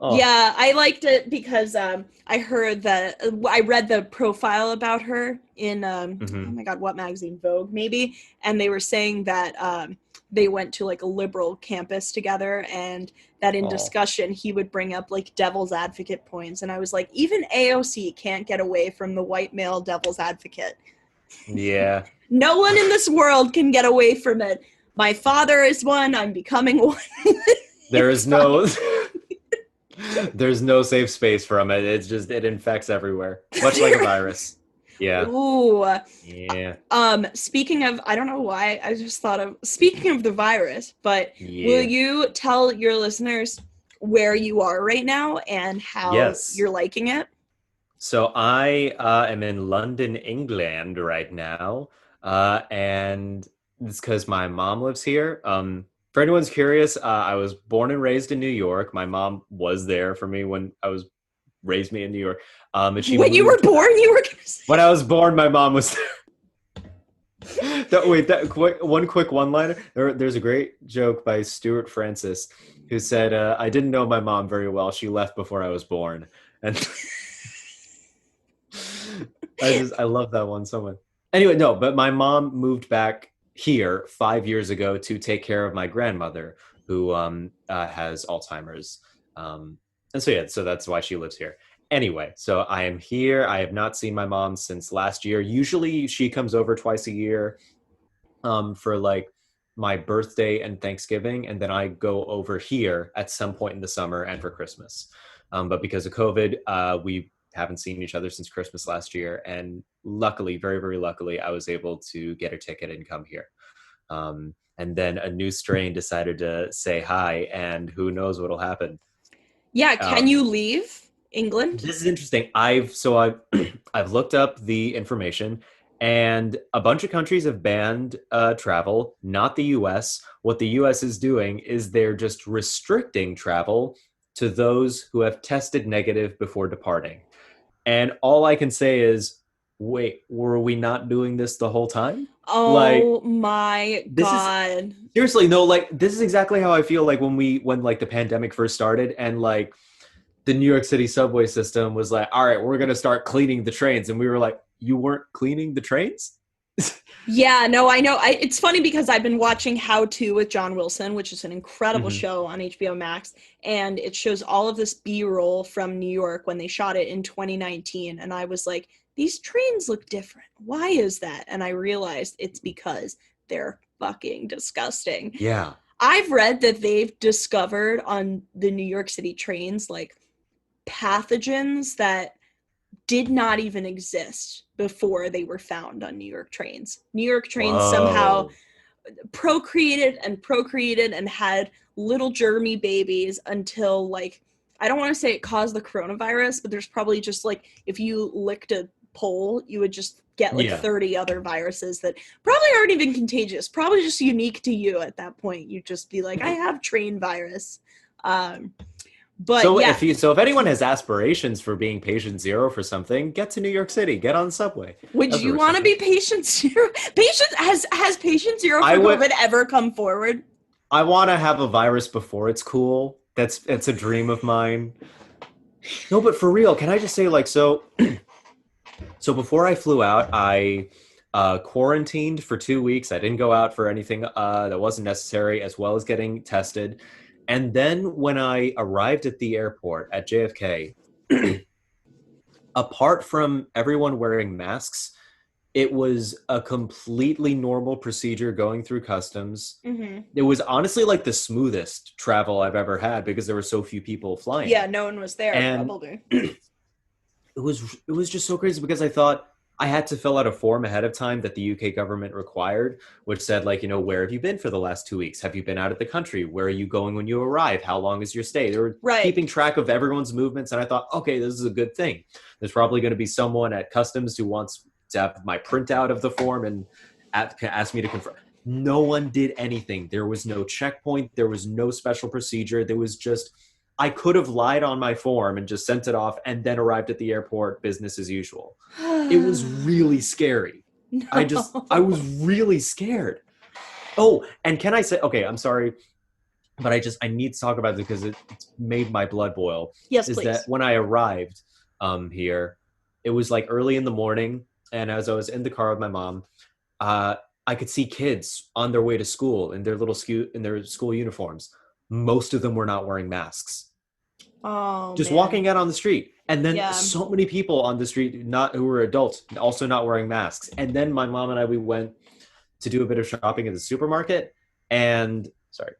Oh. Yeah, I liked it because I heard that I read the profile about her in oh my God, what magazine? Vogue maybe, and they were saying that they went to like a liberal campus together, and that in discussion he would bring up like devil's advocate points, and I was like, even AOC can't get away from the white male devil's advocate. Yeah. No one in this world can get away from it. My father is one. I'm becoming one. There's no safe space from it. It's just, it infects everywhere, much like a virus. Yeah. Ooh. Yeah. Speaking of, I don't know why I just thought of, speaking of the virus, but will you tell your listeners where you are right now and how you're liking it? So I am in London, England right now. And it's because my mom lives here. For anyone's curious, I was born and raised in New York. My mom was there for me when I was raised me in New York. And she when you were born, you were gonna say. When I was born, my mom was there. One quick one-liner. There's a great joke by Stuart Francis who said, "I didn't know my mom very well. She left before I was born." And I love that one so much. Anyway, no, but my mom moved back here 5 years ago to take care of my grandmother who has Alzheimer's. And so that's why she lives here. Anyway, so I am here. I have not seen my mom since last year. Usually she comes over twice a year for like my birthday and Thanksgiving. And then I go over here at some point in the summer and for Christmas. But because of COVID, we haven't seen each other since Christmas last year. And luckily, very, very luckily, I was able to get a ticket and come here. And then a new strain decided to say hi, and who knows what'll happen. Yeah, can you leave England? This is interesting. I've looked up the information, And a bunch of countries have banned travel, not the US. What the US is doing is they're just restricting travel to those who have tested negative before departing. And all I can say is, wait, were we not doing this the whole time? Like, Oh my this is God. seriously, no, like, this is exactly how I feel like when like the pandemic first started and like the New York City subway system was like, all right, we're going to start cleaning the trains. And we were like, you weren't cleaning the trains? Yeah, no, I know. It's funny because I've been watching How To with John Wilson, which is an incredible Mhm. show on HBO Max, and it shows all of this B-roll from New York when they shot it in 2019, and I was like, these trains look different. Why is that? And I realized it's because they're fucking disgusting. Yeah. I've read that they've discovered on the New York City trains like pathogens that did not even exist before they were found on New York trains. New York trains somehow Whoa. procreated and had little germy babies until like I don't want to say it caused the coronavirus, but there's probably just like if you licked a pole, you would just get like Yeah. 30 other viruses that probably aren't even contagious, probably just unique to you at that point. You'd just be like, I have train virus. Um, but So yeah, if anyone has aspirations for being patient zero for something, get to New York City, get on the subway. would That's what you we're want to saying. be patient zero? Patient has patient zero I for would COVID ever come forward? I want to have a virus before it's cool. It's a dream of mine. No, but for real, can I just say like so before I flew out, I quarantined for 2 weeks. I didn't go out for anything that wasn't necessary, as well as getting tested. And then when I arrived at the airport at JFK, apart from everyone wearing masks, it was a completely normal procedure going through customs. Mm-hmm. It was honestly like the smoothest travel I've ever had because there were so few people flying. Yeah, no one was there, And probably. it was just so crazy because I thought I had to fill out a form ahead of time that the UK government required, which said like, where have you been for the last 2 weeks? Have you been out of the country? Where are you going when you arrive? How long is your stay? They were Right. keeping track of everyone's movements, and I thought, okay, this is a good thing. There's probably going to be someone at customs who wants to have my printout of the form and ask me to confirm. No one did anything. There was no checkpoint. There was no special procedure. There was just I could have lied on my form and just sent it off and then arrived at the airport business as usual. It was really scary. I was No. really scared. Oh, and can I say, okay, I'm sorry, but I need to talk about this because it's made my blood boil. Yes, Is that please. when I arrived here, it was like early in the morning, and as I was in the car with my mom, uh, I could see kids on their way to school in their school uniforms. Most of them were not wearing masks, Oh just man. walking out on the street, and then Yeah. so many people on the street not who were adults also not wearing masks. And then my mom and I, we went to do a bit of shopping at the supermarket, and sorry,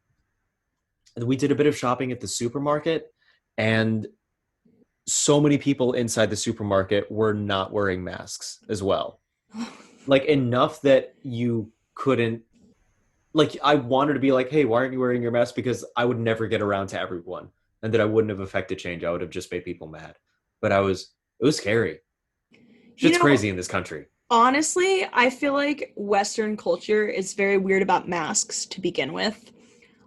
we did a bit of shopping at the supermarket, and so many people inside the supermarket were not wearing masks as well, like enough that you couldn't, like, I wanted to be like, hey, why aren't you wearing your mask? Because I would never get around to everyone, and that I wouldn't have affected change. I would have just made people mad. But it was scary. You Shit's know, crazy in this country. honestly, I feel like Western culture is very weird about masks to begin with.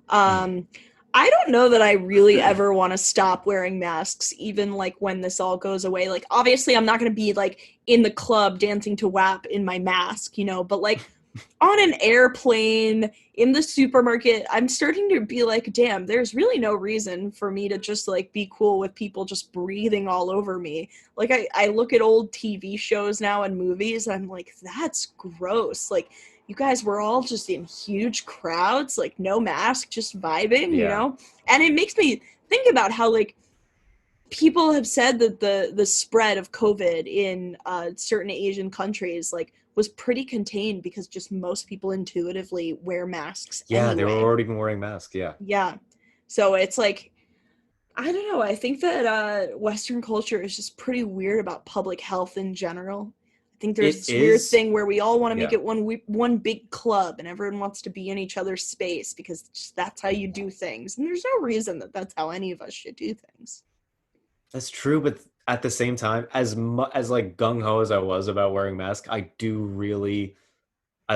Mm. Um, I don't know that I really ever want to stop wearing masks, even like when this all goes away. Like, obviously, I'm not going to be like in the club dancing to WAP in my mask, but like on an airplane, in the supermarket, I'm starting to be like, damn, there's really no reason for me to just like be cool with people just breathing all over me. Like I look at old TV shows now and movies, and I'm like, that's gross. Like you guys were all just in huge crowds, like no mask, just vibing, Yeah. And it makes me think about how like people have said that the spread of COVID in certain Asian countries like was pretty contained because just most people intuitively wear masks Yeah, they were anyway. already been wearing masks. Yeah. Yeah. So it's like I don't know. I think that Western culture is just pretty weird about public health in general. I think there's It this weird is. thing where we all want to make Yeah. it one big club, and everyone wants to be in each other's space because just, that's how you do things. And there's no reason that that's how any of us should do things. That's true, but at the same time, as like gung-ho as I was about wearing masks, I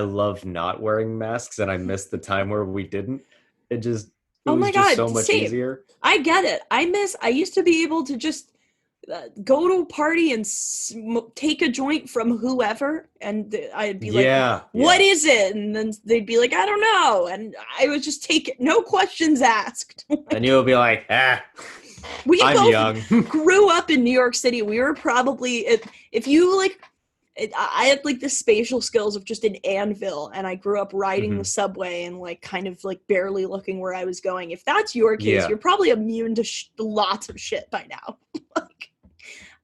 love not wearing masks, and I miss the time where we didn't. It Oh was my just God, so much same. easier. I get it. I used to be able to just go to a party and take a joint from whoever, and I'd be like, Yeah, what yeah. is it? And then they'd be like, I don't know. And I would just take it, no questions asked. And you'll be like, We I'm both young. grew up in New York City. We were probably, if you like, I had like the spatial skills of just an anvil, and I grew up riding the Mhm. subway and like kind of like barely looking where I was going. If that's your case, Yeah. you're probably immune to lots of shit by now. Like,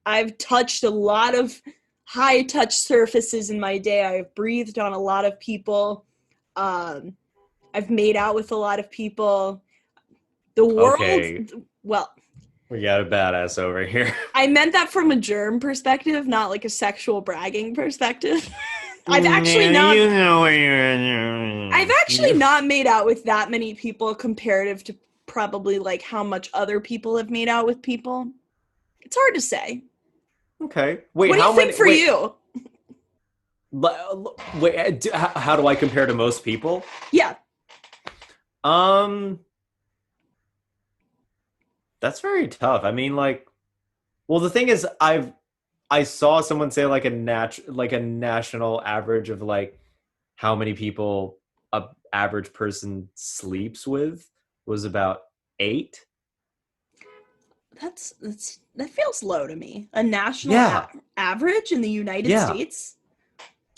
I've touched a lot of high touch surfaces in my day. I've breathed on a lot of people. I've made out with a lot of people. The world, Okay. well, We got a badass over here. I meant that from a germ perspective, not like a sexual bragging perspective. I've actually not You know where you're. I've actually not made out with that many people comparative to probably like how much other people have made out with people. It's hard to say. Okay. Wait, What do you how think many? for you? Wait. How do I compare to most people? Yeah. Um, that's very tough. I mean, like, well, the thing is, I saw someone say like a national average of like how many people a average person sleeps with was about 8. That feels low to me. A national Yeah, average in the United yeah, States?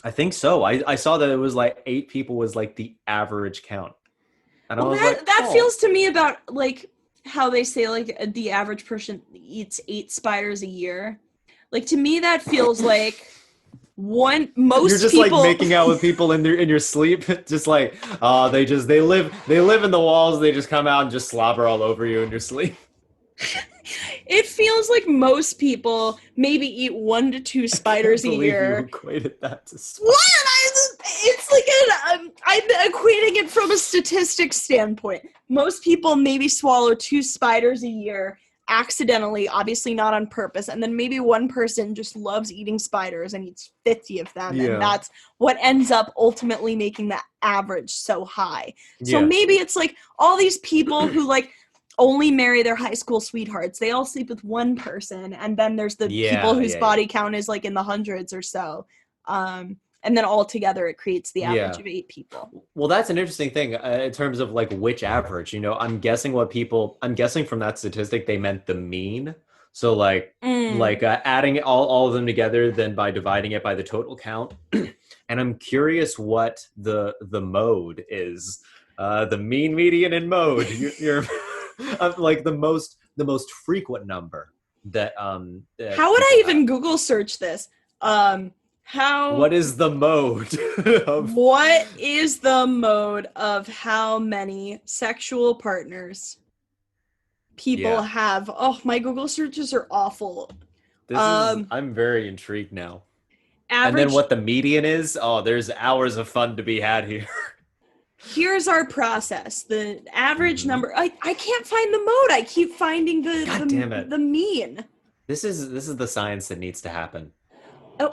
I think so. I saw that it was like 8 people was like the average count, and I Well, was like, that oh, feels to me about like how they say like the average person eats 8 spiders a year. Like to me that feels like you're most just like people making out with people in your sleep, just like they live in the walls. They just come out and just slobber all over you in your sleep. it feels like most people maybe eat 1 to 2 I can't spiders a believe you year. equated that to What? spider. It's like I'm equating it from a statistics standpoint. Most people maybe swallow 2 spiders a year accidentally, obviously not on purpose, and then maybe one person just loves eating spiders and eats 50 of them, and Yeah, that's what ends up ultimately making the average so high. So yeah, maybe it's like all these people who like only marry their high school sweethearts. They all sleep with one person, and then there's the people yeah, whose yeah, yeah. body count is like in the hundreds or so. And then all together it creates the average Yeah. of 8 people. Well, that's an interesting thing in terms of like which average. I'm guessing from that statistic they meant the mean. So adding all of them together, then by dividing it by the total count. And I'm curious what the mode is. The mean, median, and mode. You're like the most frequent number that How would I people have. even Google search this? How What is the mode of? what is the mode of how many sexual partners people Yeah. have? Oh, my Google searches are awful. Um I'm very intrigued now. And then average what the median is? Oh, there's hours of fun to be had here. Here's our process. The average Hmm. number I can't find the mode. I keep finding the God damn the, it. the mean. This is the science that needs to happen.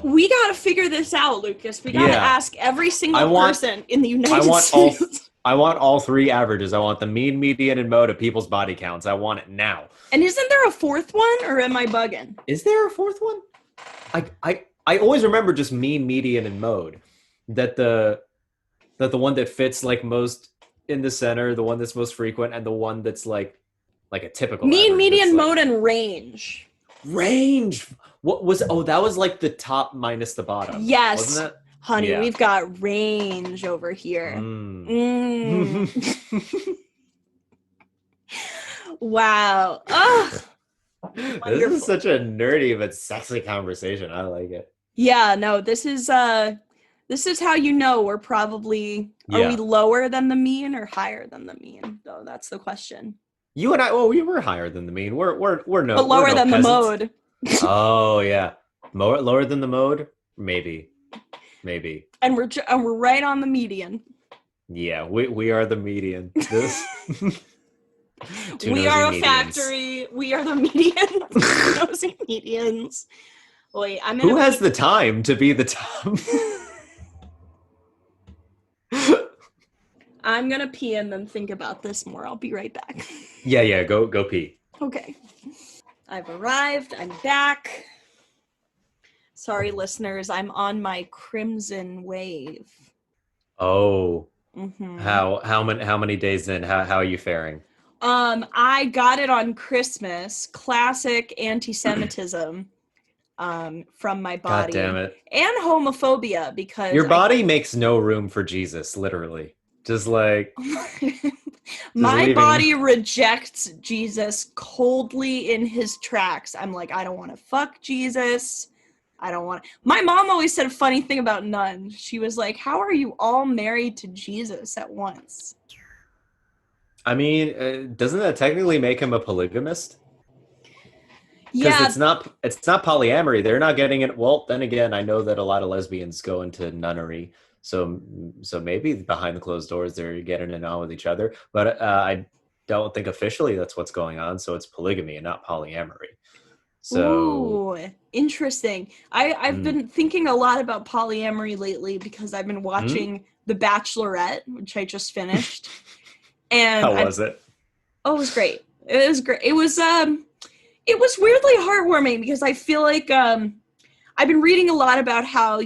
We got to figure this out, Lucas. We got to Yeah. ask every I single want person in the I United want all States. I want all 3 averages. I want the mean, median, and mode of people's body counts. I want it now. And isn't there a fourth one, or am I bugging? Is there a 4th one? I always remember just mean, median, and mode. That the one that fits like most in the center, the one that's most frequent, and the one that's like a typical Mean, average that's median, like mode, and range. range. What was that was like the top minus the bottom, Yes, wasn't it? honey, Yeah. we've got range over here. Mm. Mm. Wow. Ugh. This is Wonderful. such a nerdy but sexy conversation. I like it. Yeah, no, this is how you know we're probably are we Yeah. lower than the mean or higher than the mean? Though that's the question. You and I, well, we were higher than the mean. But We're lower no than the peasants. mode. Oh yeah. Lower than the mode? Maybe. Maybe. And we're right on the median. Yeah, we are the median. This two We nosy are a medians. factory. We are the median. Nosy medians. Wait, Who has the time to be the top? I'm gonna pee and then think about this more. I'll be right back. Yeah, go pee. Okay. I've arrived. I'm back. Sorry, listeners. I'm on my crimson wave. Oh. Mm-hmm. How many days in? How are you faring? I got it on Christmas. Classic anti-Semitism. From my body. God damn it. And homophobia, because your body makes no room for Jesus, literally. Just like my body rejects Jesus coldly in his tracks. I'm like, I don't want to fuck Jesus. I don't want to. My mom always said a funny thing about nuns. She was like, how are you all married to Jesus at once? I mean, doesn't that technically make him a polygamist? Yeah, because it's not polyamory. They're not getting it. Well, then again, I know that a lot of lesbians go into nunnery, so maybe behind the closed doors they're getting it on with each other. But I don't think officially that's what's going on. So it's polygamy and not polyamory. So ooh, interesting. I've been thinking a lot about polyamory lately because I've been watching The Bachelorette, which I just finished. And how was it? Oh, it was great. It was great. It was weirdly heartwarming because I feel like I've been reading a lot about how,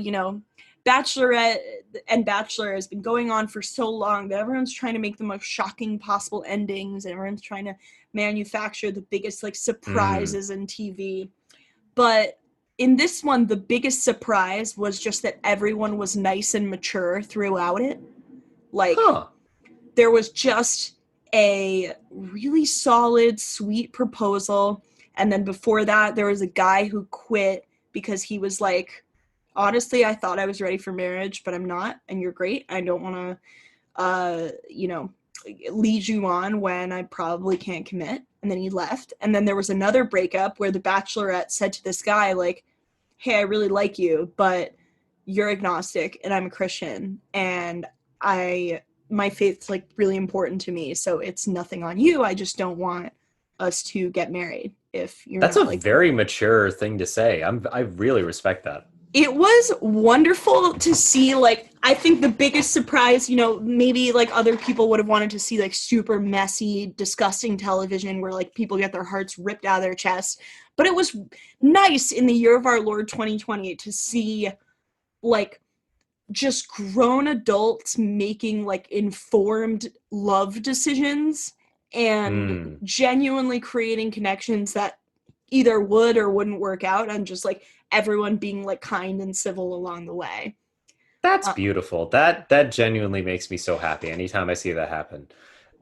Bachelorette and Bachelor has been going on for so long that everyone's trying to make the most shocking possible endings and everyone's trying to manufacture the biggest surprises in TV. But in this one, the biggest surprise was just that everyone was nice and mature throughout it. There was just a really solid, sweet proposal. And then before that, there was a guy who quit because he was like, honestly, I thought I was ready for marriage, but I'm not. And you're great. I don't want to, lead you on when I probably can't commit. And then he left. And then there was another breakup where the Bachelorette said to this guy, like, hey, I really like you, but you're agnostic and I'm a Christian. And my faith's really important to me. So it's nothing on you. I just don't want us to get married. If you're That's a very mature thing to say. I really respect that. It was wonderful to see. I think the biggest surprise, maybe other people would have wanted to see super messy, disgusting television where people get their hearts ripped out of their chests. But it was nice in the year of our Lord 2020 to see just grown adults making informed love decisions and genuinely creating connections that either would or wouldn't work out, and just everyone being kind and civil along the way. That's beautiful. That genuinely makes me so happy anytime I see that happen.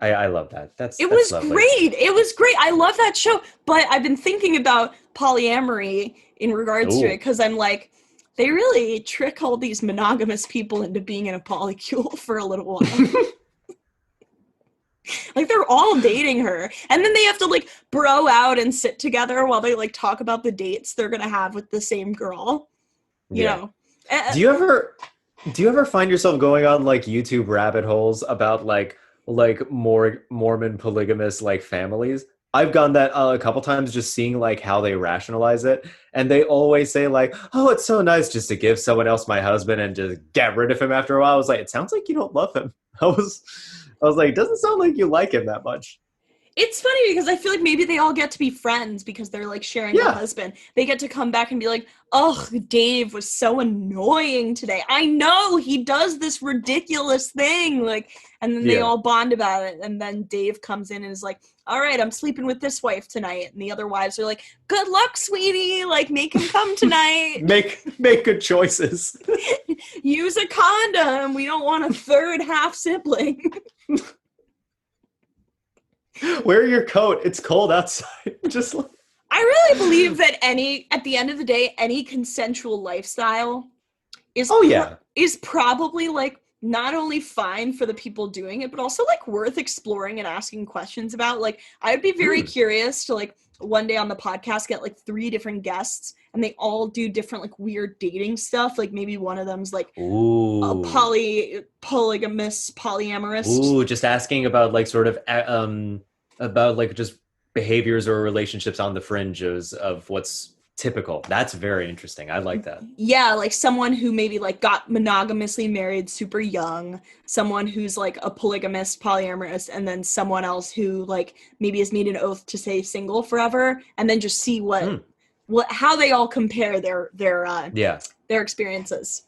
I love that. It was great. It was great. I love that show. But I've been thinking about polyamory in regards to it because I'm they really trick all these monogamous people into being in a polycule for a little while. They're all dating her. And then they have to bro out and sit together while they talk about the dates they're going to have with the same girl. You know. Do you ever find yourself going on YouTube rabbit holes about more Mormon polygamous families? I've gone that a couple times, just seeing how they rationalize it, and they always say oh, it's so nice just to give someone else my husband and just get rid of him after a while. I was like, it sounds like you don't love him. I was like, it doesn't sound like you like him that much. It's funny because I feel like maybe they all get to be friends because they're sharing a husband. They get to come back and be like, oh, Dave was so annoying today. I know he does this ridiculous thing. And then they all bond about it. And then Dave comes in and is like, all right, I'm sleeping with this wife tonight. And the other wives are like, good luck, sweetie. Make him come tonight. make good choices. Use a condom. We don't want a third half sibling. Wear your coat. It's cold outside. I really believe that at the end of the day, any consensual lifestyle is probably not only fine for the people doing it, but also worth exploring and asking questions about. I would be very curious to one day on the podcast get 3 different guests and they all do different just dating stuff. Maybe one of them's a polygamous, polyamorous. Ooh, just asking about about just behaviors or relationships on the fringes of what's typical. That's very interesting. I like that. Yeah, like someone who maybe like got monogamously married super young, someone who's like a polygamist, polyamorous, and then someone else who like maybe has made an oath to stay single forever, and then just see how they all compare Yeah. their experiences.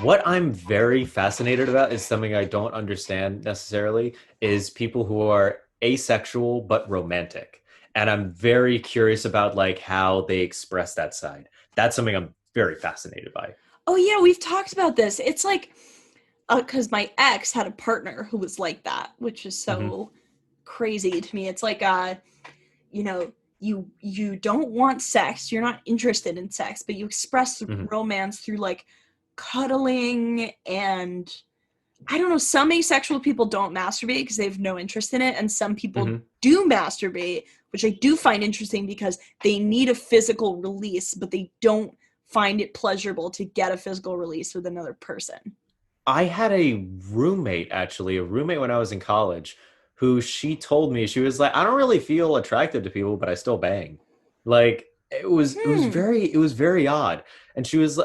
What I'm very fascinated about is something I don't understand necessarily is people who are asexual but romantic. And I'm very curious about like how they express that side. That's something I'm very fascinated by. Oh yeah, we've talked about this. It's like because my ex had a partner who was like that, which is so crazy to me. It's like you know, you don't want sex, you're not interested in sex, but you express romance through like cuddling, and I don't know, some asexual people don't masturbate because they have no interest in it, and some people do masturbate, which I do find interesting because they need a physical release, but they don't find it pleasurable to get a physical release with another person. I had a roommate, actually, a roommate when I was in college, who she told me, she was like, I don't really feel attracted to people, but I still bang. Like it was very odd. And she was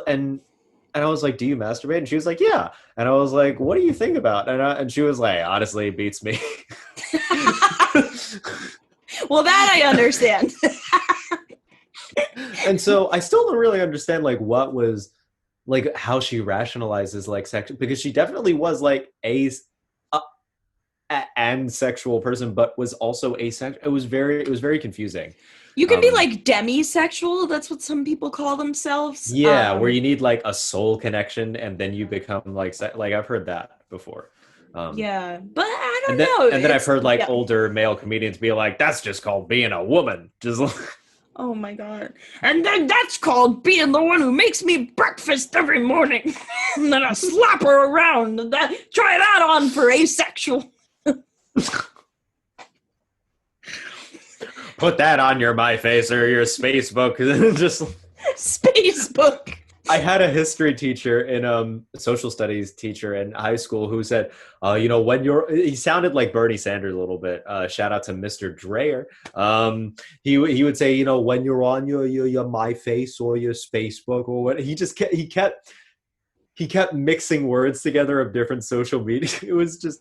and I was like, do you masturbate? And she was like, yeah. And I was like, what do you think about? And she was like, honestly, it beats me. Well, that I understand. And so I still don't really understand like what was like how she rationalizes like sex, because she definitely was like and sexual person, but was also asexual. It was very confusing. You can be like demisexual. That's what some people call themselves. Yeah, where you need like a soul connection, and then you become like I've heard that before. Yeah, but I don't know. And then I've heard like older male comedians be like, "That's just called being a woman." Just oh my god! And then that's called being the one who makes me breakfast every morning, and then I slap her around. And try that on for asexual. Put that on your My Face or your Spacebook. Just Spacebook. I had a history teacher in social studies teacher in high school who said, he sounded like Bernie Sanders a little bit. Shout out to Mr. Dreyer. He would say, when you're on your My Face or your Spacebook or what, he kept mixing words together of different social media. It was just,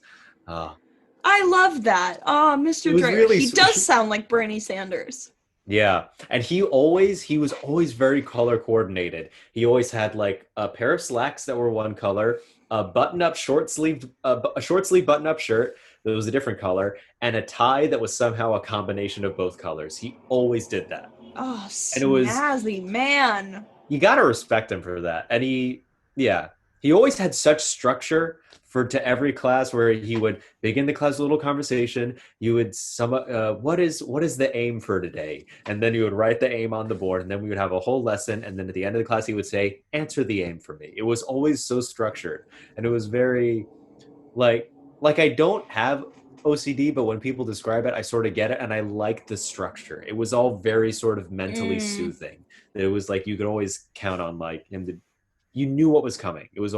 I love that. Oh, Mr. Dreyer. Really he does sound like Bernie Sanders. Yeah, and he was always very color coordinated. He always had like a pair of slacks that were one color, a button-up short sleeve button-up shirt that was a different color, and a tie that was somehow a combination of both colors. He always did that. Oh, snazzy man. You got to respect him for that. And he always had such structure to every class, where he would begin the class with a little conversation. You would what is the aim for today? And then you would write the aim on the board, and then we would have a whole lesson. And then at the end of the class, he would say, answer the aim for me. It was always so structured. And it was very like I don't have OCD, but when people describe it, I sort of get it. And I like the structure. It was all very sort of mentally soothing. It was like, you could always count on like him you knew what was coming. It was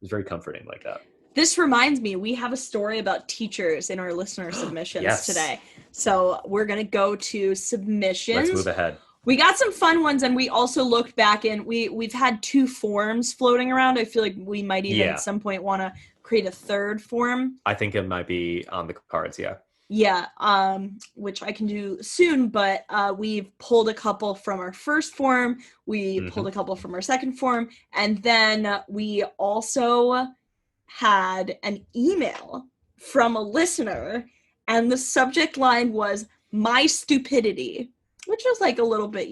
very comforting like that. This reminds me, we have a story about teachers in our listener submissions today. So we're going to go to submissions. Let's move ahead. We got some fun ones, and we also looked back in. We've had 2 forms floating around. I feel like we might even at some point want to create a 3rd form. I think it might be on the cards, yeah. Yeah, which I can do soon, but we've pulled a couple from our first form, we pulled a couple from our second form, and then we also had an email from a listener, and the subject line was "my stupidity," which was like a little bit,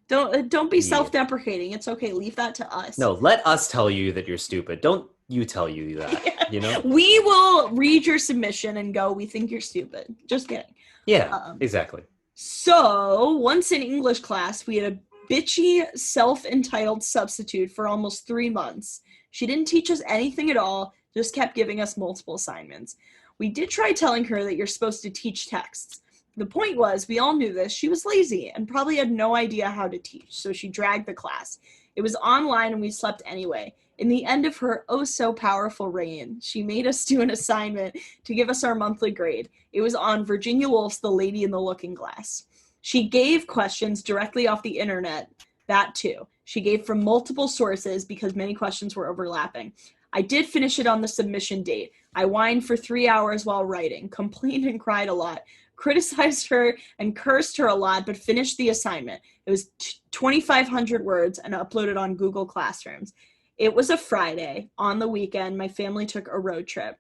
don't be self-deprecating. It's okay, leave that to us. No, let us tell you that you're stupid. Don't you tell you that, We will read your submission and go, we think you're stupid. Just kidding. Yeah, exactly. So, once in English class, we had a bitchy, self-entitled substitute for almost 3 months. She didn't teach us anything at all, just kept giving us multiple assignments. We did try telling her that you're supposed to teach texts. The point was, we all knew this, she was lazy and probably had no idea how to teach, so she dragged the class. It was online and we slept anyway. In the end of her oh so powerful reign, she made us do an assignment to give us our monthly grade. It was on Virginia Woolf's The Lady in the Looking Glass. She gave questions directly off the internet, that too. She gave from multiple sources because many questions were overlapping. I did finish it on the submission date. I whined for 3 hours while writing, complained and cried a lot, criticized her and cursed her a lot, but finished the assignment. It was 2,500 words and uploaded on Google Classrooms. It was a Friday. On the weekend, my family took a road trip.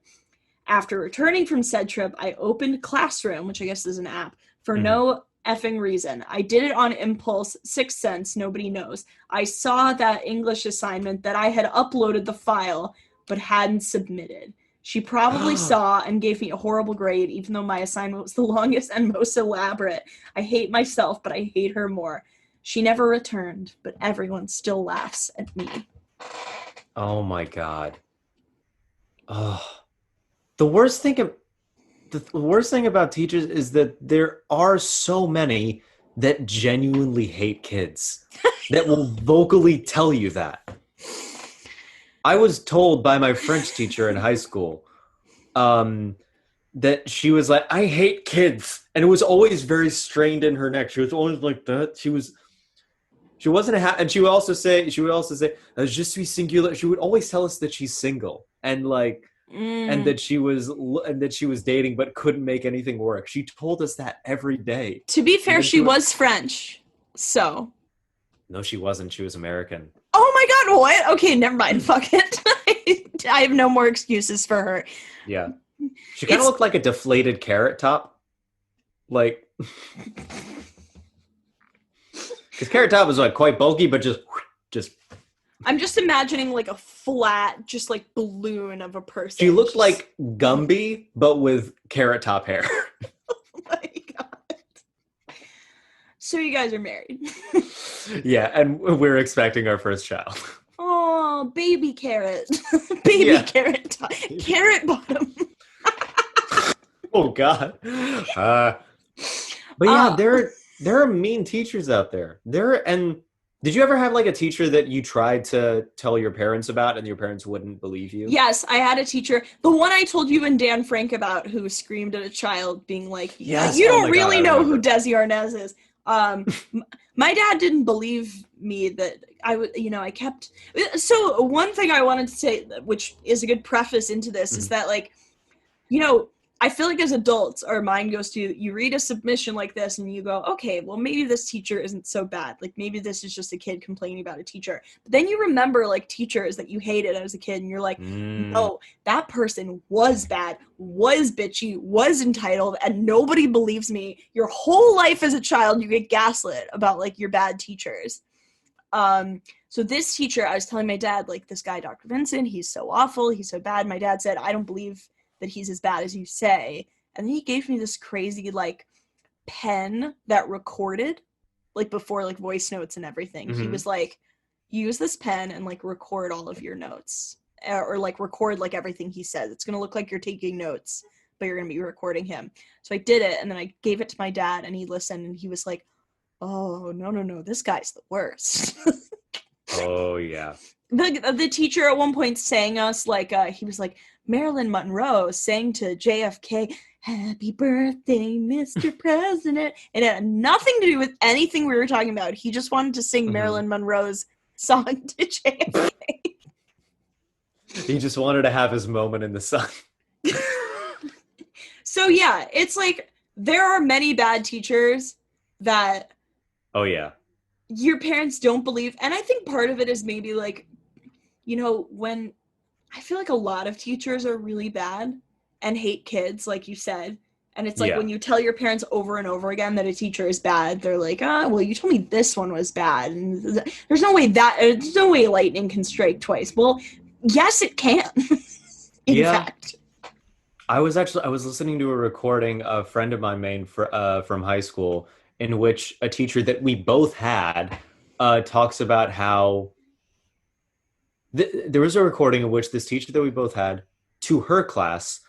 After returning from said trip, I opened Classroom, which I guess is an app, for no effing reason. I did it on impulse, sixth sense, nobody knows. I saw that English assignment that I had uploaded the file, but hadn't submitted. She probably saw and gave me a horrible grade, even though my assignment was the longest and most elaborate. I hate myself, but I hate her more. She never returned, but everyone still laughs at me. Oh my God. Oh, the worst thing about teachers is that there are so many that genuinely hate kids that will vocally tell you that. I was told by my French teacher in high school that she was like, I hate kids. And it was always very strained in her neck. She was always like that. She wasn't and she would also say, je suis singular. She would always tell us that she's single and like, and that she was dating, but couldn't make anything work. She told us that every day. To be fair, she was French. So. No, she wasn't. She was American. Oh my God, what? Okay, never mind. Fuck it. I have no more excuses for her. Yeah. She kind of looked like a deflated Carrot Top. Like, because Carrot Top was like quite bulky, but just. I'm just imagining like a flat, just like balloon of a person. She looked like Gumby, but with Carrot Top hair. Oh my God. So you guys are married. Yeah, and we're expecting our first child. Oh, baby carrot. Baby carrot top. Carrot bottom. Oh God. But yeah, there are mean teachers out there. And did you ever have like a teacher that you tried to tell your parents about and your parents wouldn't believe you? Yes, I had a teacher. The one I told you and Dan Frank about, who screamed at a child being like, yes, you don't really know who Desi Arnaz is. My dad didn't believe me that I kept. So one thing I wanted to say, which is a good preface into this, is that like, I feel like as adults, our mind goes to, you read a submission like this and you go, okay, well, maybe this teacher isn't so bad. Like maybe this is just a kid complaining about a teacher. But then you remember like teachers that you hated as a kid and you're like, no, that person was bad, was bitchy, was entitled, and nobody believes me. Your whole life as a child, you get gaslit about like your bad teachers. So this teacher, I was telling my dad, like, this guy, Dr. Vincent, he's so awful, he's so bad. My dad said, I don't believe that he's as bad as you say. And then he gave me this crazy like pen that recorded like before like voice notes and everything. He was like, use this pen and like record all of your notes or like record like everything he says. It's gonna look like you're taking notes, but you're gonna be recording him. So I did it and then I gave it to my dad and he listened and he was like, oh no, this guy's the worst. Oh yeah. The teacher at one point sang us like he was like, Marilyn Monroe sang to JFK, happy birthday, Mr. President. It had nothing to do with anything we were talking about. He just wanted to sing Marilyn Monroe's song to JFK. He just wanted to have his moment in the sun. So yeah, it's like there are many bad teachers that your parents don't believe. And I think part of it is maybe like, when I feel like a lot of teachers are really bad and hate kids, like you said. And it's like when you tell your parents over and over again that a teacher is bad, they're like, well, you told me this one was bad. And there's no way lightning can strike twice. Well, yes, it can. In fact. I was listening to a recording a friend of mine made from high school in which a teacher that we both had talks about how there was a recording in which this teacher that we both had to her class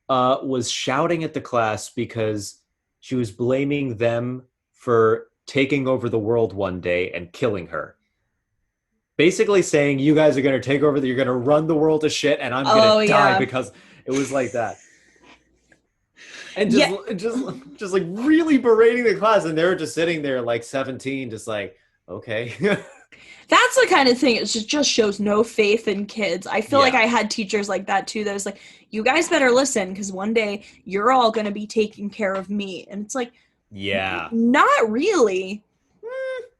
was shouting at the class because she was blaming them for taking over the world one day and killing her. basically saying you guys are going to take over, you're going to run the world to shit, and I'm going to die because it was like that. And just like really berating the class, and they were just sitting there like 17, just like, okay. That's the kind of thing, it just shows no faith in kids. I feel like I had teachers like that too, that was like, you guys better listen, because one day you're all going to be taking care of me. And it's like, not really,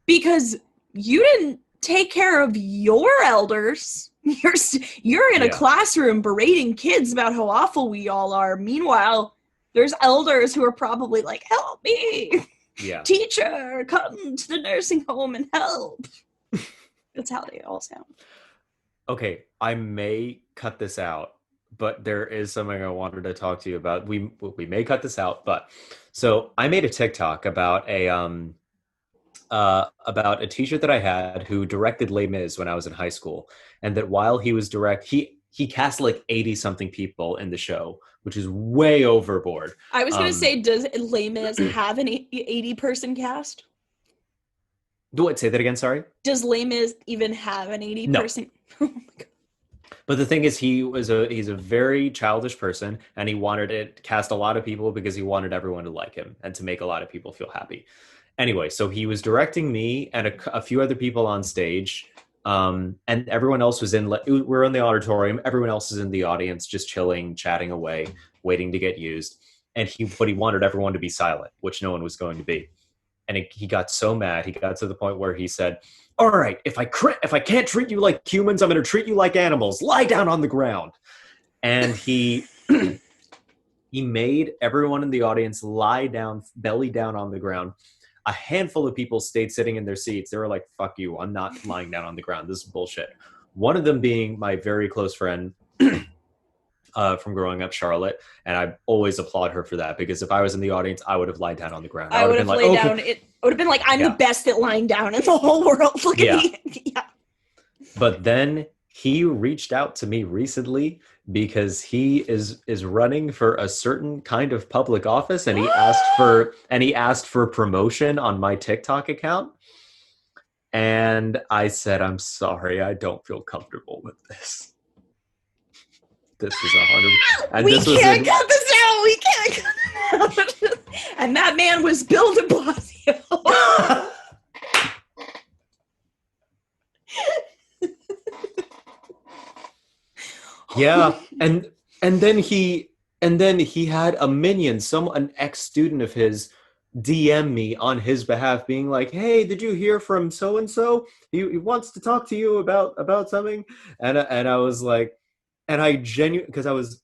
because you didn't take care of your elders. You're in a classroom berating kids about how awful we all are. Meanwhile, there's elders who are probably like, help me. Teacher, come to the nursing home and help. That's how they all sound. Okay, I may cut this out, but there is something I wanted to talk to you about. We may cut this out, but so I made a TikTok about a teacher that I had who directed Les Mis when I was in high school, and that while he was he cast like 80 something people in the show, which is way overboard. I was going to say, does Les Mis have an 80-person cast? Do I say that again? Sorry. Does Les Mis even have an 80-person? No. Oh my God. But the thing is, he's a very childish person, and he wanted to cast a lot of people because he wanted everyone to like him and to make a lot of people feel happy. Anyway, so he was directing me and a few other people on stage, and everyone else was we're in the auditorium. Everyone else is in the audience, just chilling, chatting away, waiting to get used. And he wanted everyone to be silent, which no one was going to be. And he got so mad. He got to the point where he said, all right, if I can't treat you like humans, I'm going to treat you like animals. Lie down on the ground. And he made everyone in the audience lie down, belly down on the ground. A handful of people stayed sitting in their seats. They were like, fuck you. I'm not lying down on the ground. This is bullshit. One of them being my very close friend from growing up, Charlotte. And I always applaud her for that, because if I was in the audience, I would have lied down on the ground. I would have laid down. It would have been like, I'm the best at lying down in the whole world. Look at me. But then he reached out to me recently because he is running for a certain kind of public office, and he asked for promotion on my TikTok account. And I said, I'm sorry, I don't feel comfortable with this. This is 100. We can't cut this out. We can't cut it out. And that man was Bill de Blasio. Yeah, and then he had a minion, an ex-student of his, DM me on his behalf, being like, "Hey, did you hear from so and so? He wants to talk to you about something." And I was like, and I genuinely, because I was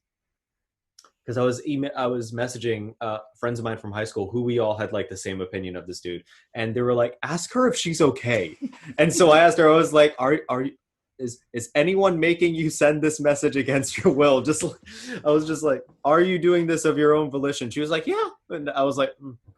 messaging friends of mine from high school who we all had like the same opinion of this dude, and they were like, "Ask her if she's okay." And so I asked her, I was like, is anyone making you send this message against your will? I was just like, are you doing this of your own volition? She was like, yeah. And I was like,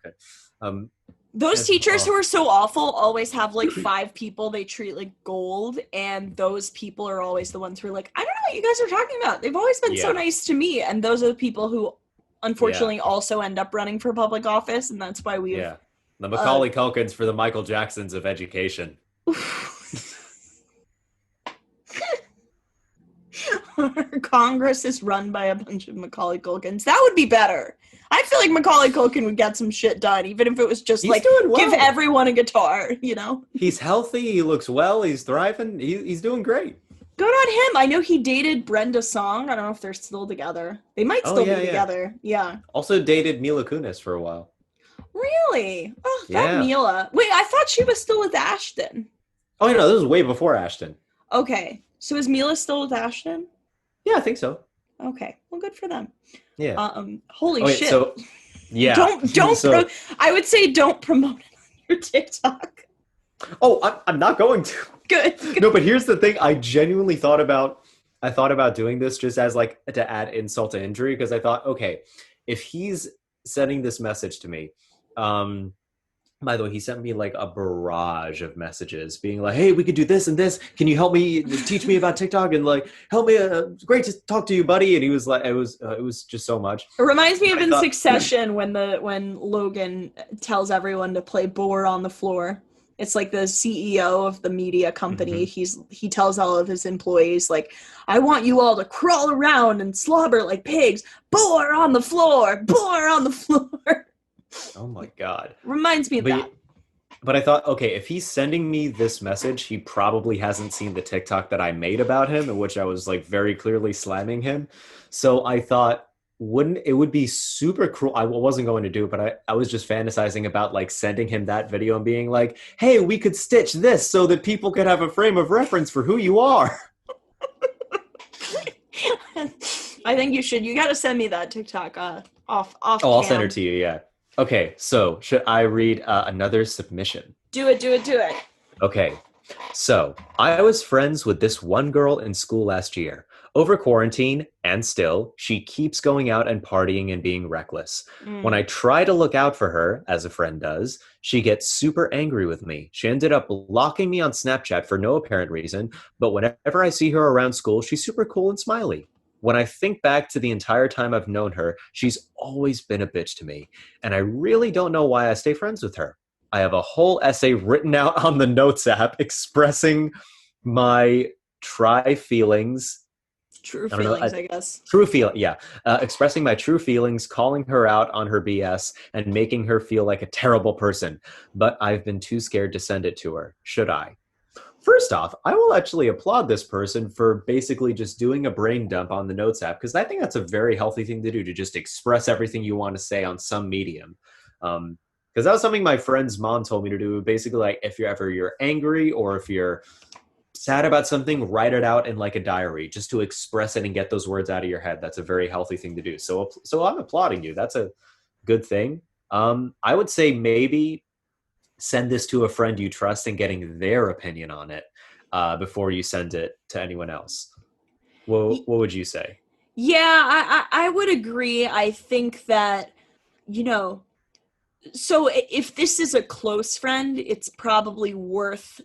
okay. Those teachers who are so awful always have like 5 people they treat like gold, and those people are always the ones who are like, I don't know what you guys are talking about. They've always been so nice to me. And those are the people who unfortunately also end up running for public office, and that's why we the Macaulay Culkins for the Michael Jacksons of education. Congress is run by a bunch of Macaulay Culkins. That would be better. I feel like Macaulay Culkin would get some shit done, even if it was just give everyone a guitar, you know? He's healthy, he looks well, he's thriving, he's doing great. Good on him. I know he dated Brenda Song. I don't know if they're still together. They might still be together. Yeah. Also dated Mila Kunis for a while. Really? Oh, that Mila. Wait, I thought she was still with Ashton. Oh, no, this was way before Ashton. Okay. So is Mila still with Ashton? Yeah, I think so. Okay. Well, good for them. Yeah. Holy shit. So, yeah. Don't I would say don't promote it on your TikTok. Oh, I'm not going to. Good. No, but here's the thing. I genuinely thought about doing this just as like to add insult to injury, because I thought, okay, if he's sending this message to me, by the way, he sent me like a barrage of messages being like, hey, we could do this and this. Can you help me teach me about TikTok and like help me? Great to talk to you, buddy. And he was like, it was just so much. It reminds me of Succession when Logan tells everyone to play boar on the floor. It's like the CEO of the media company. Mm-hmm. He tells all of his employees, like, I want you all to crawl around and slobber like pigs. Boar on the floor. Boar on the floor. Oh my God. Reminds me of But that. but I thought, okay, if he's sending me this message, he probably hasn't seen the TikTok that I made about him, in which I was like very clearly slamming him. So I thought, wouldn't it would be super cruel? I wasn't going to do it, but I was just fantasizing about like sending him that video and being like, hey, we could stitch this so that people could have a frame of reference for who you are. I think you should. You got to send me that TikTok off Oh, I'll cam. send it to you. Yeah. Okay. So should I read another submission? Do it. Okay. So I was friends with this one girl in school last year. Over quarantine, and still, she keeps going out and partying and being reckless. When I try to look out for her, as a friend does, she gets super angry with me. She ended up blocking me on Snapchat for no apparent reason, but whenever I see her around school, she's super cool and smiley. When I think back to the entire time I've known her, she's always been a bitch to me, and I really don't know why I stay friends with her. I have a whole essay written out on the Notes app expressing my feelings. True I don't know. feelings, I guess. True feel, yeah. Expressing my true feelings, calling her out on her BS, and making her feel like a terrible person. But I've been too scared to send it to her. Should I? First off, I will actually applaud this person for basically just doing a brain dump on the Notes app, because I think that's a very healthy thing to do, to just express everything you want to say on some medium. Because that was something my friend's mom told me to do. Basically, like, if you're angry or if you're sad about something, write it out in like a diary, just to express it and get those words out of your head. That's a very healthy thing to do. So I'm applauding you. That's a good thing. I would say maybe send this to a friend you trust and getting their opinion on it before you send it to anyone else. What would you say? Yeah, I would agree. I think that, so if this is a close friend, it's probably worth,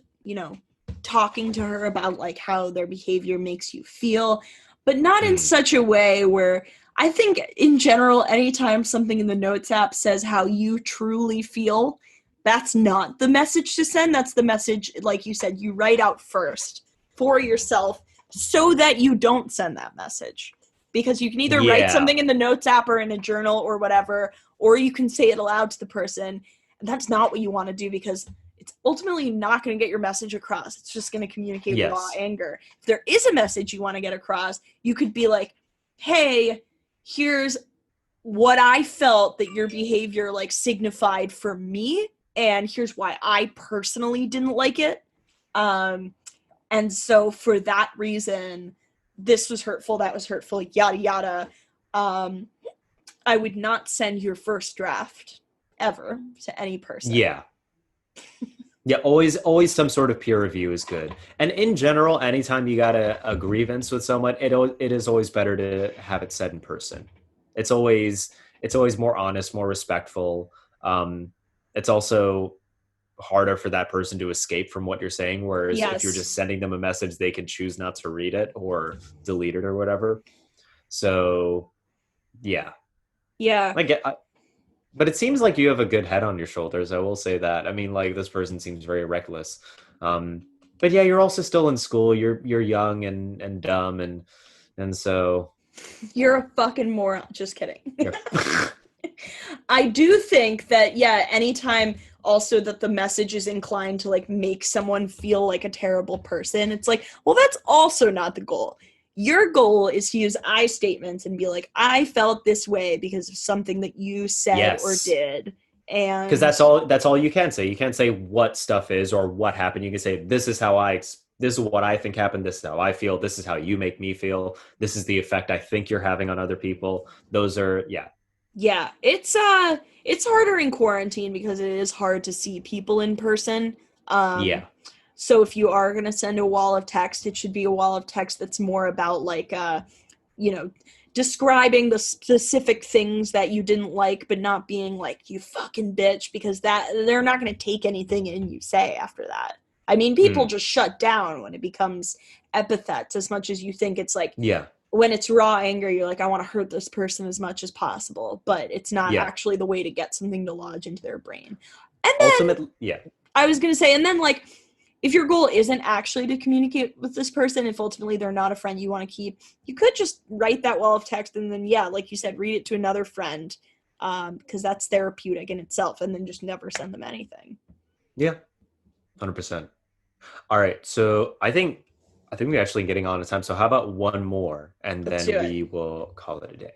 talking to her about like how their behavior makes you feel, but not in such a way where I think in general, anytime something in the Notes app says how you truly feel, that's not the message to send. That's the message, like you said, you write out first for yourself so that you don't send that message. Because you can either write something in the Notes app or in a journal or whatever, or you can say it aloud to the person. And that's not what you want to do, because it's ultimately not going to get your message across. It's just going to communicate raw anger. If there is a message you want to get across, you could be like, hey, here's what I felt that your behavior like signified for me, and here's why I personally didn't like it. And so for that reason, this was hurtful, that was hurtful, yada yada. I would not send your first draft ever to any person. Yeah. Yeah, always some sort of peer review is good. And in general, anytime you got a grievance with someone, it is always better to have it said in person. It's always more honest, more respectful. It's also harder for that person to escape from what you're saying, whereas if you're just sending them a message, they can choose not to read it or delete it or whatever. So yeah. But it seems like you have a good head on your shoulders. I will say that. I mean, like, this person seems very reckless. But yeah, you're also still in school. You're young and dumb, and so you're a fucking moron. Just kidding. I do think that, anytime also that the message is inclined to like make someone feel like a terrible person, it's like, well, that's also not the goal. Your goal is to use I statements and be like, I felt this way because of something that you said or did. And because that's all you can say. You can't say what stuff is or what happened. You can say, this is what I think happened. This is how I feel. This is how you make me feel. This is the effect I think you're having on other people. Those are, Yeah, it's harder in quarantine because it is hard to see people in person. So if you are going to send a wall of text, it should be a wall of text that's more about like, describing the specific things that you didn't like, but not being like, you fucking bitch, because that they're not going to take anything in you say after that. I mean, people just shut down when it becomes epithets as much as you think it's like, when it's raw anger, you're like, I want to hurt this person as much as possible, but it's not actually the way to get something to lodge into their brain. And then, ultimately, I was going to say, and then like, if your goal isn't actually to communicate with this person, if ultimately they're not a friend you want to keep, you could just write that wall of text and then, yeah, like you said, read it to another friend, because that's therapeutic in itself, and then just never send them anything. Yeah, 100%. All right, so I think we're actually getting on to time. So how about one more, and Let's do then it. we will call it a day.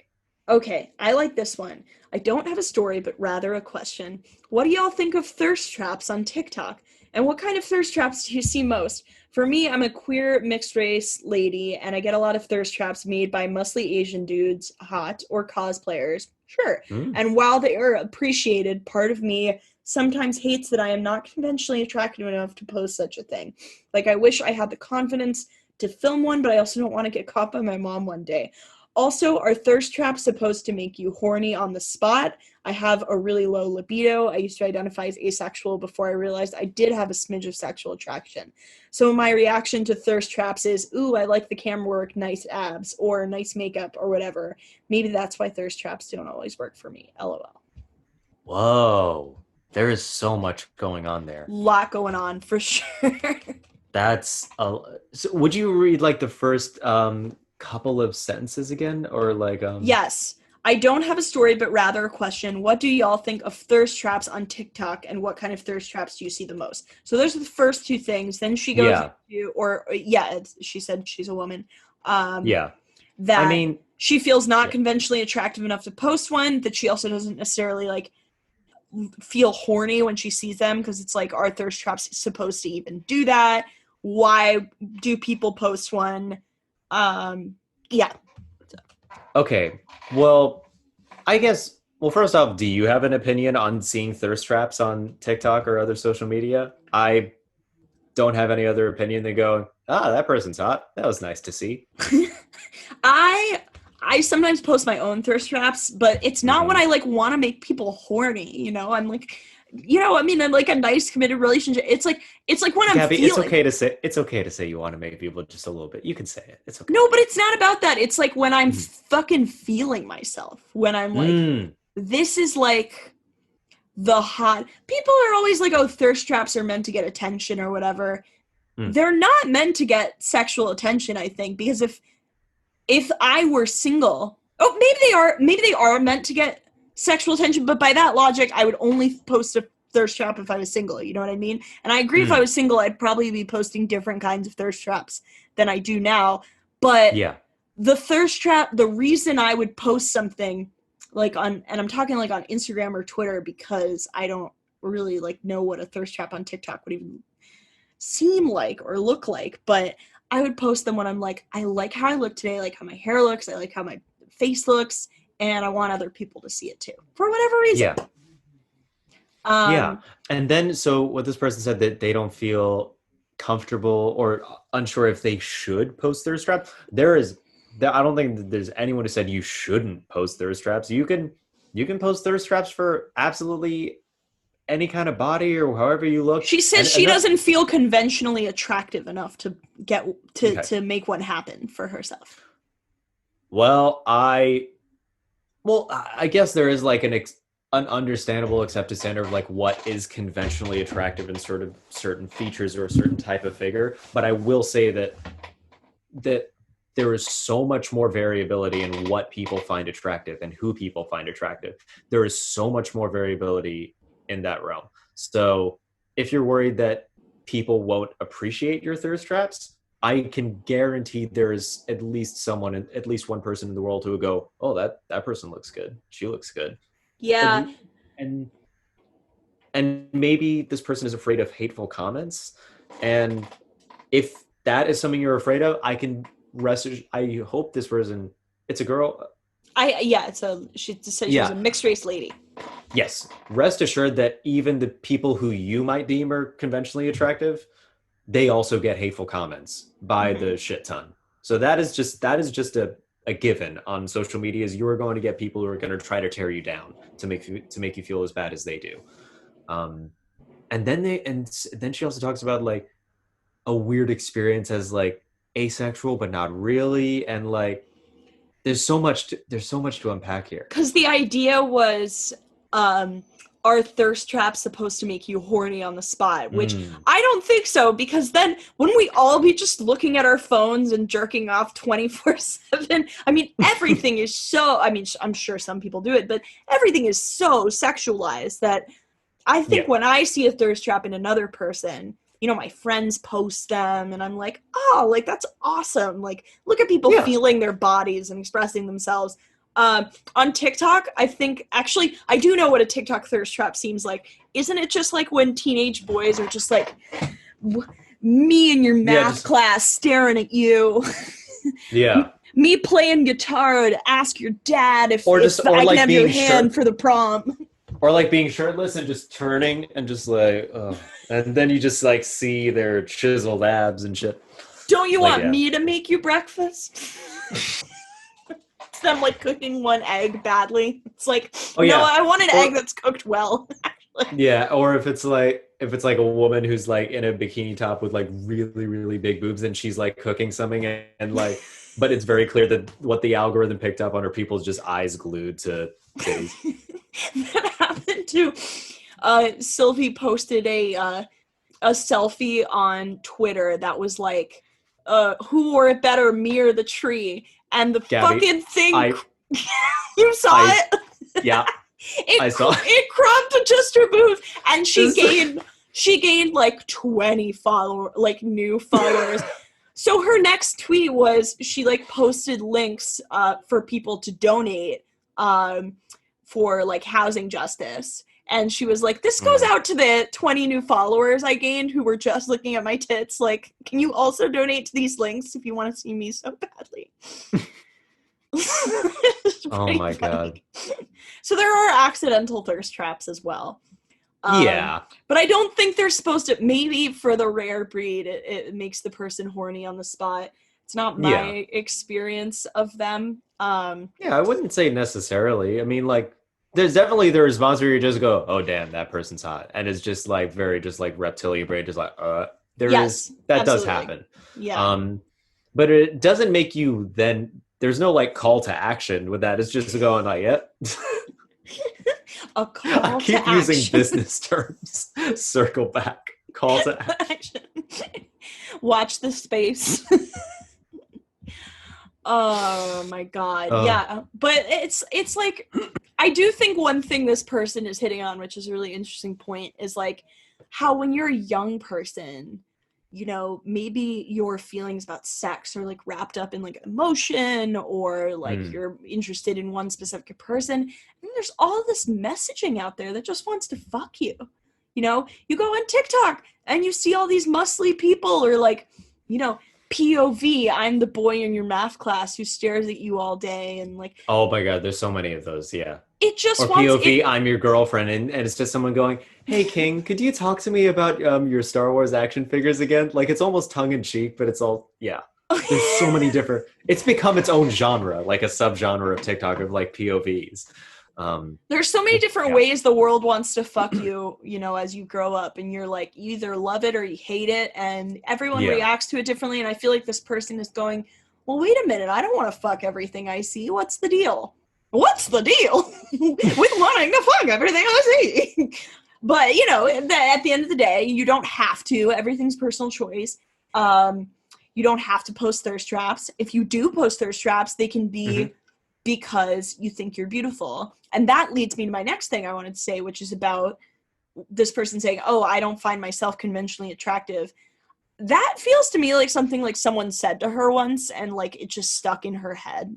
Okay, I like this one. I don't have a story, but rather a question. What do y'all think of thirst traps on TikTok? And what kind of thirst traps do you see most? For me, I'm a queer mixed race lady, and I get a lot of thirst traps made by mostly Asian dudes, hot, or cosplayers. Sure. Mm. And while they are appreciated, part of me sometimes hates that I am not conventionally attractive enough to post such a thing. Like, I wish I had the confidence to film one, but I also don't want to get caught by my mom one day. Also, are thirst traps supposed to make you horny on the spot? I have a really low libido. I used to identify as asexual before I realized I did have a smidge of sexual attraction. So my reaction to thirst traps is, ooh, I like the camera work, nice abs, or nice makeup, or whatever. Maybe that's why thirst traps don't always work for me. LOL. Whoa, there is so much going on there. Lot going on, for sure. That's a. So would you read like the first couple of sentences again, or like Yes. I don't have a story, but rather a question. What do y'all think of thirst traps on TikTok, and what kind of thirst traps do you see the most? So those are the first two things. Then she goes Yeah. into, she said she's a woman. Yeah. That I mean, she feels not yeah. conventionally attractive enough to post one, that she also doesn't necessarily like feel horny when she sees them, because it's like, are thirst traps supposed to even do that? Why do people post one? Yeah. Okay. Well, I guess. Well, first off, do you have an opinion on seeing thirst traps on TikTok or other social media? I don't have any other opinion than going, ah, that person's hot. That was nice to see. I sometimes post my own thirst traps, but it's not when Mhm. I like want to make people horny, you know? I'm like, you know, I mean, I'm like a nice committed relationship. It's like when I'm Gabby, it's feeling. okay to say you want to make people just a little bit. You can say it. It's okay. No, but it's not about that. It's like when I'm Mhm. fucking feeling myself. When I'm like, Mm. this is like the hot. People are always like, oh, thirst traps are meant to get attention or whatever. Mm. They're not meant to get sexual attention, I think, because if I were single, oh, maybe they are meant to get sexual attention, but by that logic, I would only post a thirst trap if I was single, you know what I mean? And I agree, if I Mm. was single, I'd probably be posting different kinds of thirst traps than I do now. But Yeah. the thirst trap, the reason I would post something like on, and I'm talking like on Instagram or Twitter, because I don't really like know what a thirst trap on TikTok would even seem like or look like, but I would post them when I'm like, I like how I look today, I like how my hair looks, I like how my face looks, and I want other people to see it too, for whatever reason. Yeah. Yeah. And then, so what this person said, that they don't feel comfortable or unsure if they should post thirst traps. I don't think that there's anyone who said you shouldn't post thirst traps. You can post thirst traps for absolutely any kind of body or however you look. She says And she that's doesn't feel conventionally attractive enough to get okay. to make one happen for herself. Well, I guess there is like an understandable accepted standard of like what is conventionally attractive in sort of certain features or a certain type of figure. But I will say that there is so much more variability in what people find attractive and who people find attractive. There is so much more variability in that realm. So if you're worried that people won't appreciate your thirst traps, I can guarantee there is at least one person in the world who would go, "Oh, that person looks good. She looks good." Yeah. And and maybe this person is afraid of hateful comments, and if that is something you're afraid of, I hope this person, it's a girl. She said she was Yeah. a mixed race lady. Yes. Rest assured that even the people who you might deem are conventionally attractive, they also get hateful comments by the shit ton. So that is just a given on social media. Is you are going to get people who are going to try to tear you down to make you feel as bad as they do. Um, and then she also talks about like a weird experience as like asexual but not really, and like there's so much to unpack here. Because the idea was, um, are thirst traps supposed to make you horny on the spot? Which I don't think so, because then wouldn't we all be just looking at our phones and jerking off 24/7? I mean, everything is so, I mean, I'm sure some people do it, but everything is so sexualized that I think when I see a thirst trap in another person, you know, my friends post them and I'm like, oh, like, that's awesome. Like, look at people feeling their bodies and expressing themselves. On TikTok, I think, actually, I do know what a TikTok thirst trap seems like. Isn't it just like when teenage boys are just like, me in your math class staring at you? Yeah. Me playing guitar to ask your dad if I can have your hand for the prom. Or like being shirtless and just turning and just like, oh. And then you just like see their chiseled abs and shit. Don't you want me to make you breakfast? It's them like cooking one egg badly. It's like, I want an egg that's cooked well. Yeah, or if it's like a woman who's like in a bikini top with like really, really big boobs and she's like cooking something and like, but it's very clear that what the algorithm picked up on are people's just eyes glued to titties. That happened to Sylvie posted a selfie on Twitter that was like, who wore it better, me or the tree? And the Gabby, fucking thing, you saw it? Yeah, I saw it. It cropped to just her boobs, and she gained like 20 new followers. So her next tweet was she like posted links for people to donate for like housing justice. And she was like, this goes out to the 20 new followers I gained who were just looking at my tits. Like, can you also donate to these links if you want to see me so badly? Oh my God. So there are accidental thirst traps as well. But I don't think they're supposed to. Maybe for the rare breed, it makes the person horny on the spot. It's not my experience of them. I wouldn't say necessarily. I mean, like, there's definitely the response where you just go, oh, damn, that person's hot. And it's just like very just like reptilian brain, just like, that absolutely does happen. Yeah. But it doesn't make you then, there's no like call to action with that. It's just going like, A call I keep using business terms. Circle back. Call to action. Watch the space. Oh my God. Yeah. But it's like, I do think one thing this person is hitting on, which is a really interesting point, is like how when you're a young person, you know, maybe your feelings about sex are like wrapped up in like emotion or like you're interested in one specific person. And there's all this messaging out there that just wants to fuck you. You know, you go on TikTok and you see all these muscly people or like, you know, POV, I'm the boy in your math class who stares at you all day and like, oh my God, there's so many of those. Yeah. It just or POV, I'm your girlfriend, and it's just someone going, hey King, could you talk to me about your Star Wars action figures again? Like, it's almost tongue in cheek, but it's all there's so many different, it's become its own genre, like a subgenre of TikTok of like POVs. There's so many different ways the world wants to fuck you, you know, as you grow up, and you're like, you either love it or you hate it, and everyone reacts to it differently. And I feel like this person is going, well, wait a minute, I don't want to fuck everything I see. What's the deal? What's the deal with wanting to fuck everything I see? But, you know, at the end of the day, you don't have to. Everything's personal choice. You don't have to post thirst traps. If you do post thirst traps, they can be because you think you're beautiful. And that leads me to my next thing I wanted to say, which is about this person saying, oh, I don't find myself conventionally attractive. That feels to me like something like someone said to her once and like it just stuck in her head,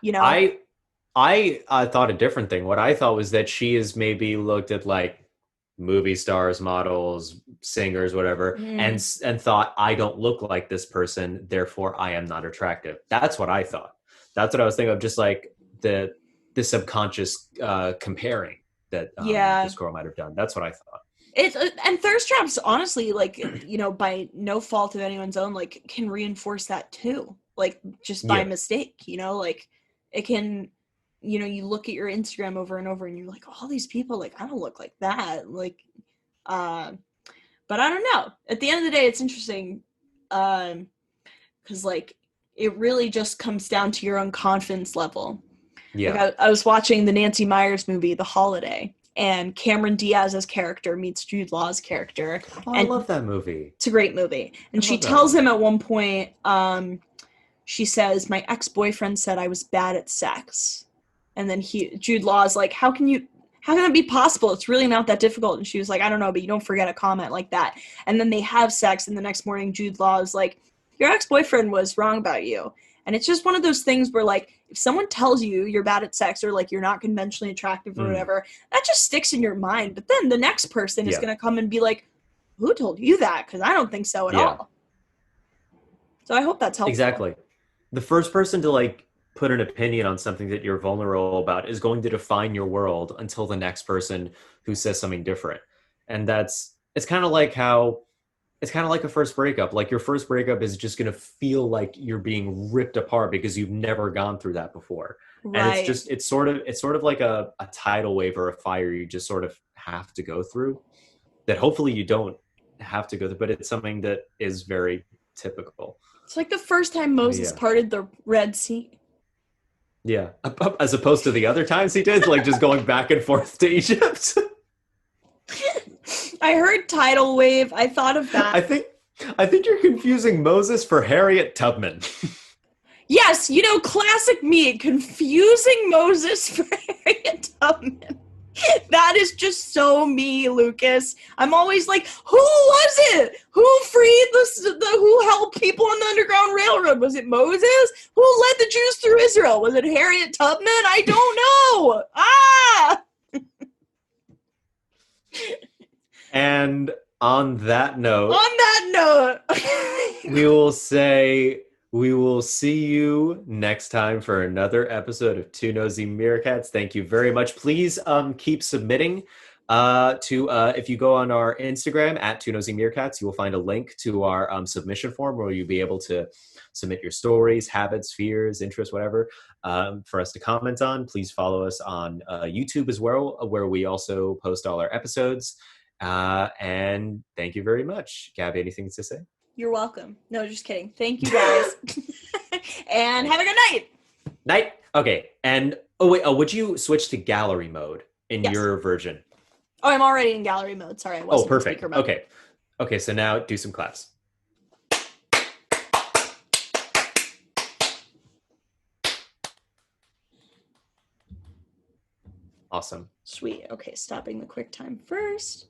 you know? I thought a different thing. What I thought was that she has maybe looked at like movie stars, models, singers, whatever, and thought, I don't look like this person, therefore I am not attractive. That's what I thought. That's what I was thinking of, just like the subconscious comparing that this girl might have done. That's what I thought. And thirst traps, honestly, like, you know, by no fault of anyone's own, like, can reinforce that too. Like, just by mistake, you know, like, it can, you know, you look at your Instagram over and over and you're like, all these people, like, I don't look like that. Like, but I don't know. At the end of the day, it's interesting. Because, like, it really just comes down to your own confidence level. Yeah. Like I was watching the Nancy Meyers movie, The Holiday, and Cameron Diaz's character meets Jude Law's character. Oh, and I love that movie. It's a great movie. And she love that tells one. him at one point, she says, "My ex-boyfriend said I was bad at sex." And then Jude Law's like, how can that be possible? It's really not that difficult. And she was like, I don't know, but you don't forget a comment like that. And then they have sex, and the next morning Jude Law is like, your ex-boyfriend was wrong about you. And it's just one of those things where, like, if someone tells you you're bad at sex or, like, you're not conventionally attractive or whatever, that just sticks in your mind. But then the next person is going to come and be like, who told you that? Because I don't think so at all. So I hope that's helpful. Exactly. The first person to, like, put an opinion on something that you're vulnerable about is going to define your world until the next person who says something different. And it's kind of like a first breakup. Like, your first breakup is just going to feel like you're being ripped apart because you've never gone through that before. Right. And it's sort of like a tidal wave or a fire you just sort of have to go through, that hopefully you don't have to go through, but it's something that is very typical. It's like the first time Moses parted the Red Sea. Yeah, as opposed to the other times he did, like just going back and forth to Egypt. I heard tidal wave. I thought of that. I think you're confusing Moses for Harriet Tubman. Yes, classic me, confusing Moses for Harriet Tubman. That is just so me, Lucas. I'm always like, who was it? Who freed who helped people on the Underground Railroad? Was it Moses? Who led the Jews through Israel? Was it Harriet Tubman? I don't know. And on that note, we will see you next time for another episode of Two Nosy Meerkats. Thank you very much. Please keep submitting if you go on our Instagram at Two Nosy Meerkats, you will find a link to our submission form where you'll be able to submit your stories, habits, fears, interests, whatever, for us to comment on. Please follow us on YouTube as well, where we also post all our episodes. And thank you very much. Gabby, anything to say? You're welcome. No, just kidding. Thank you, guys. And have a good night. Night. Okay. And would you switch to gallery mode in your version? Oh, I'm already in gallery mode. Sorry, I wasn't in speaker mode. Okay. Okay, so now do some claps. Awesome. Sweet. Okay, stopping the QuickTime first.